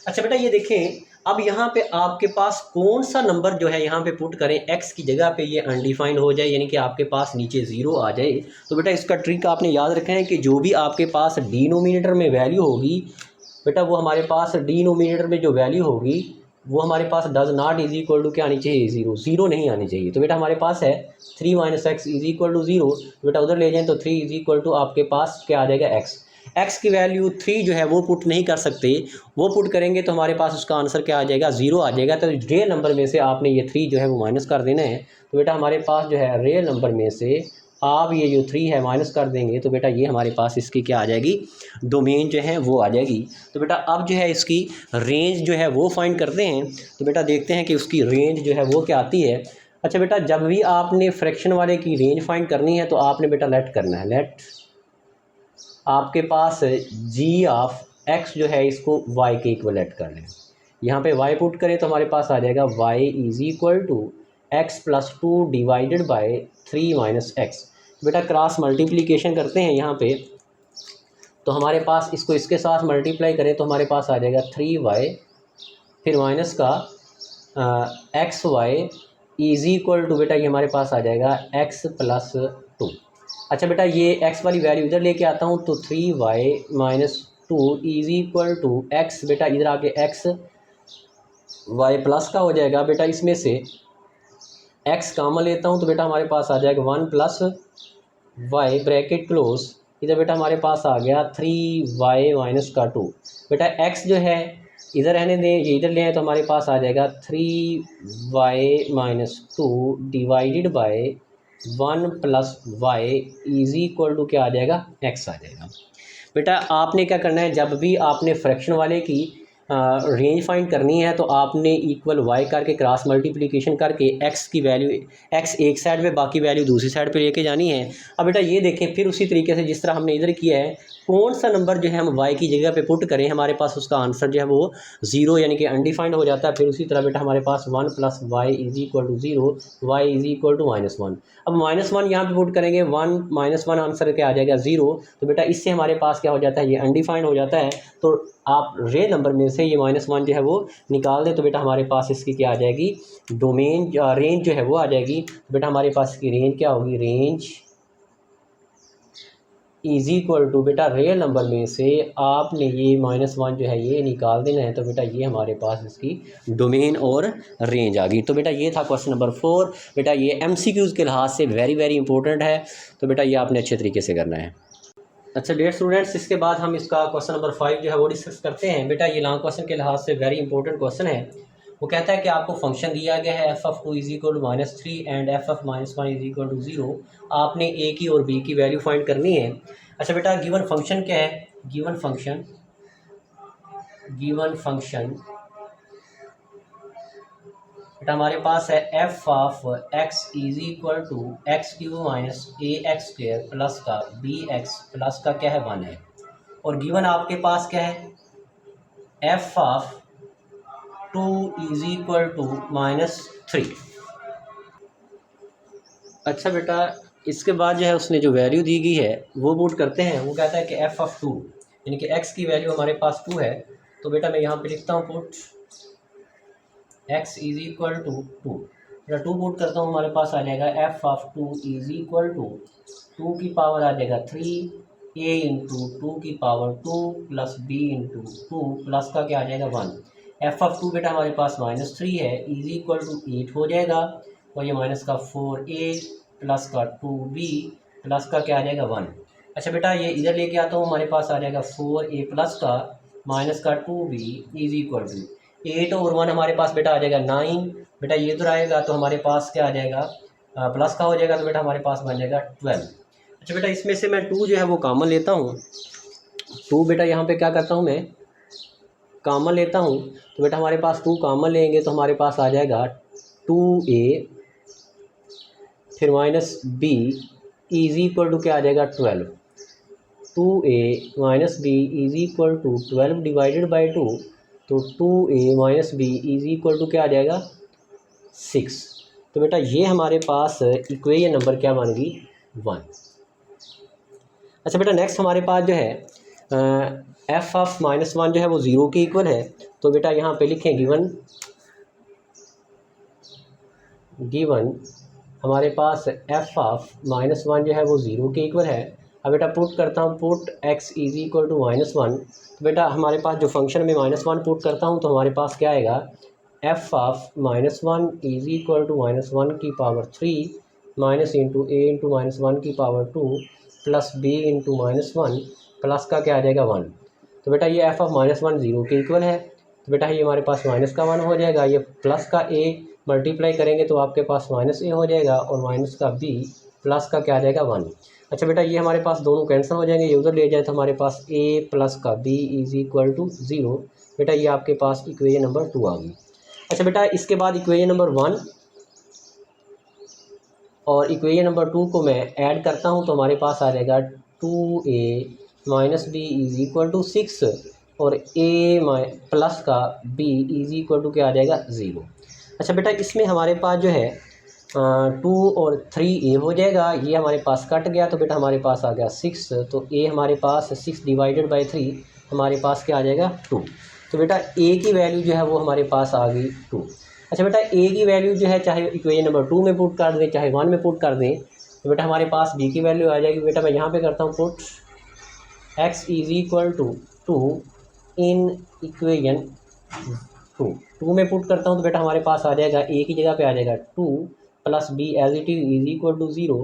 अच्छा बेटा ये देखें, अब यहाँ पे आपके पास कौन सा नंबर जो है यहाँ पे पुट करें, एक्स की जगह पे ये अनडिफाइंड हो जाए, यानी कि आपके पास नीचे ज़ीरो आ जाए। तो बेटा इसका ट्रिक आपने याद रखना है कि जो भी आपके पास डिनोमिनेटर में वैल्यू होगी बेटा, वो हमारे पास डिनोमिनेटर में जो वैल्यू होगी वो हमारे पास does not is equal to क्या आनी चाहिए, ज़ीरो नहीं आनी चाहिए। तो बेटा हमारे पास है 3 minus x is equal to zero. तो बेटा उधर ले जाएं तो 3 इज इक्वल टू आपके पास क्या आ जाएगा, एक्स की वैल्यू 3 जो है वो पुट नहीं कर सकते, वो पुट करेंगे तो हमारे पास उसका आंसर क्या आ जाएगा, ज़ीरो आ जाएगा। तो रियल नंबर में से आपने ये 3 जो है वो माइनस कर देना है। तो बेटा हमारे पास जो है रियल नंबर में से आप ये जो 3 है माइनस कर देंगे। तो बेटा ये हमारे पास इसकी क्या आ जाएगी, डोमेन जो है वो आ जाएगी। तो बेटा अब जो है इसकी रेंज जो है वो फाइंड करते हैं। तो बेटा देखते हैं कि उसकी रेंज जो है वो क्या आती है। अच्छा बेटा, जब भी आपने फ्रैक्शन वाले की रेंज फाइंड करनी है तो आपने बेटा लेट करना है, लेट आपके पास जी ऑफ एक्स जो है इसको वाई के इक्वलेट कर लें। यहाँ पे वाई पुट करें तो हमारे पास आ जाएगा y is equal to x plus two divided by 3 minus x. बेटा क्रॉस मल्टीप्लिकेशन करते हैं यहाँ पे, तो हमारे पास इसको इसके साथ मल्टीप्लाई करें तो हमारे पास आ जाएगा 3y, फिर माइनस का x y is equal to, बेटा ये हमारे पास आ जाएगा x प्लस टू। अच्छा बेटा ये x वाली वैल्यू इधर लेके आता हूँ तो 3y minus two is equal to x. बेटा इधर आके x y प्लस का हो जाएगा। बेटा इसमें से x कॉमन लेता हूँ तो बेटा हमारे पास आ जाएगा 1 प्लस y ब्रैकेट क्लोज। इधर बेटा हमारे पास आ गया 3y माइनस का 2। बेटा x जो है इधर रहने दें, ये इधर ले आए तो हमारे पास आ जाएगा 3y minus two divided by 1 plus y is equal to क्या आ जाएगा, x आ जाएगा। बेटा आपने क्या करना है, जब भी आपने फ्रैक्शन वाले की रेंज फाइंड करनी है तो आपने इक्वल y करके क्रॉस मल्टीप्लिकेशन करके x की वैल्यू, x एक साइड पे बाकी वैल्यू दूसरी साइड पे लेके जानी है। अब बेटा ये देखें, फिर उसी तरीके से जिस तरह हमने इधर किया है, कौन सा नंबर जो है हम y की जगह पे पुट करें, हमारे पास उसका आंसर जो है वो ज़ीरो यानी कि अनडिफाइंड हो जाता है। फिर उसी तरह बेटा हमारे पास 1 plus y is equal to zero, y is equal to -1। अब -1 यहाँ पे पुट करेंगे, 1 -1 आंसर क्या आ जाएगा, ज़ीरो। तो बेटा इससे हमारे पास क्या हो जाता है, ये अनडिफाइंड हो जाता है। तो आप रियल नंबर में से ये -1 जो है वो निकाल दें तो बेटा हमारे पास इसकी क्या आ जाएगी, डोमेन रेंज जो है वो आ जाएगी। तो बेटा हमारे पास इसकी रेंज क्या होगी, रेंज इज इक्वल टू, बेटा रियल नंबर में से आपने ये -1 जो है ये निकाल देना है। तो बेटा ये हमारे पास इसकी डोमेन और रेंज आ गई। तो बेटा ये था क्वेश्चन नंबर 4। बेटा ये MCQs के लिहाज से वेरी वेरी इंपॉर्टेंट है। तो बेटा ये आपने अच्छे तरीके से करना है। अच्छा डियर स्टूडेंट्स, इसके बाद हम इसका क्वेश्चन नंबर 5 जो है वो डिस्कस करते हैं। बेटा ये लॉन्ग क्वेश्चन के लिहाज से वेरी इंपॉर्टेंट क्वेश्चन है। वो कहता है कि आपको फंक्शन दिया गया है f(2) is equal to -3 and f(-1) is equal to 0। आपने a की और b की वैल्यू फाइंड करनी है। अच्छा बेटा गिवन फंक्शन क्या है, गिवन फंक्शन बेटा हमारे पास है f of x is equal to x³ minus ax² plus का bx प्लस का क्या है 1 है। और गिवन आपके पास क्या है, f of 2 is equal to -3। अच्छा बेटा इसके बाद जो है उसने जो वैल्यू दी गई है वो पुट करते हैं। वो कहता है कि f ऑफ 2 यानी कि x की वैल्यू हमारे पास 2 है। तो बेटा मैं यहाँ पे लिखता हूँ put x is equal to 2। बेटा 2 पुट करता हूँ, हमारे पास आ जाएगा F of 2 is equal to 2 की पावर आ जाएगा 3 a इंटू 2 की power 2 plus b into 2 plus का क्या आ जाएगा 1। एफ ऑफ 2 बेटा हमारे पास -3 है, इज इक्वल टू 8 हो जाएगा, और ये माइनस का 4a प्लस का 2b प्लस का क्या आ जाएगा 1। अच्छा बेटा ये इधर लेके आता हूँ, हमारे पास आ जाएगा 4a प्लस का माइनस का 2b इज इक्वल टू 8 और 1 हमारे पास बेटा आ जाएगा 9। बेटा ये इधर आएगा तो हमारे पास क्या आ जाएगा प्लस का हो जाएगा, तो बेटा हमारे पास बन जाएगा 12। अच्छा बेटा इसमें से मैं 2 जो है वो कॉमन लेता हूँ। 2 बेटा यहाँ पे क्या करता हूँ मैं कॉमन लेता हूँ, तो बेटा हमारे पास 2 कॉमन लेंगे तो हमारे पास आ जाएगा 2a फिर minus b is equal to क्या आ जाएगा 12। 2a minus b is equal to 12 divided by 2, तो 2a minus b is equal to क्या आ जाएगा 6। तो बेटा ये हमारे पास इक्वेशन नंबर क्या बन गई 1। अच्छा बेटा नेक्स्ट हमारे पास जो है एफ ऑफ -1 जो है वो 0 के इक्वल है, तो बेटा यहाँ पे लिखें गिवन हमारे पास एफ ऑफ -1 जो है वो 0 के इक्वल है। अब बेटा पुट करता हूँ, put x is equal to -1, तो बेटा हमारे पास जो फंक्शन में -1 पुट करता हूँ तो हमारे पास क्या आएगा F of -1 is equal to -1 की power 3 minus into a into -1 की power 2 plus b into -1 plus का क्या आ जाएगा 1। तो बेटा ये एफ ऑफ -1 0 के इक्वल है, तो बेटा ये हमारे पास माइनस का 1 हो जाएगा, ये प्लस का a मल्टीप्लाई करेंगे तो आपके पास -a हो जाएगा और माइनस का b प्लस का क्या आ जाएगा 1। अच्छा बेटा ये हमारे पास दोनों कैंसिल हो जाएंगे, ये उधर ले जाए तो हमारे पास a प्लस का b इज इक्वल टू 0। बेटा ये आपके पास इक्वेशन नंबर 2 आ गई। अच्छा बेटा इसके बाद इक्वेशन नंबर 1 और इक्वेशन नंबर 2 को मैं ऐड करता हूँ तो हमारे पास आ जाएगा 2a minus b is equal to 6 और a प्लस का b इज इक्वल टू क्या आ जाएगा 0। अच्छा बेटा इसमें हमारे पास जो है 2 और 3a हो जाएगा, ये हमारे पास कट गया तो बेटा हमारे पास आ गया 6, तो a हमारे पास 6 डिवाइडेड बाई 3 हमारे पास क्या आ जाएगा 2। तो बेटा a की वैल्यू जो है वो हमारे पास आ गई 2। अच्छा बेटा a की वैल्यू जो है चाहे इक्वेशन नंबर 2 में पुट कर दें चाहे 1 में पुट कर दें, तो बेटा हमारे पास b की वैल्यू आ जाएगी। बेटा मैं यहाँ पे करता हूँ put x is equal to 2 in equation 2 में पुट करता हूँ तो बेटा हमारे पास आ जाएगा a की जगह पे आ जाएगा 2 plus b as it is equal to 0,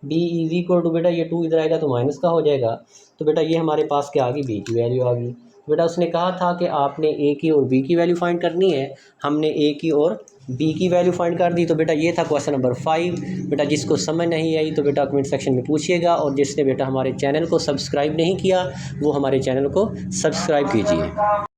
b is equal to बेटा ये 2 इधर आएगा तो माइनस का हो जाएगा, तो बेटा ये हमारे पास क्या आ गई b की वैल्यू आ गई। तो बेटा उसने कहा था कि आपने a की और b की वैल्यू फाइंड करनी है, हमने a की और b की वैल्यू फाइंड कर दी। तो बेटा ये था क्वेश्चन नंबर 5। बेटा जिसको समझ नहीं आई तो बेटा कमेंट सेक्शन में पूछिएगा, और जिसने बेटा हमारे चैनल को सब्सक्राइब नहीं किया वो हमारे चैनल को सब्सक्राइब कीजिए।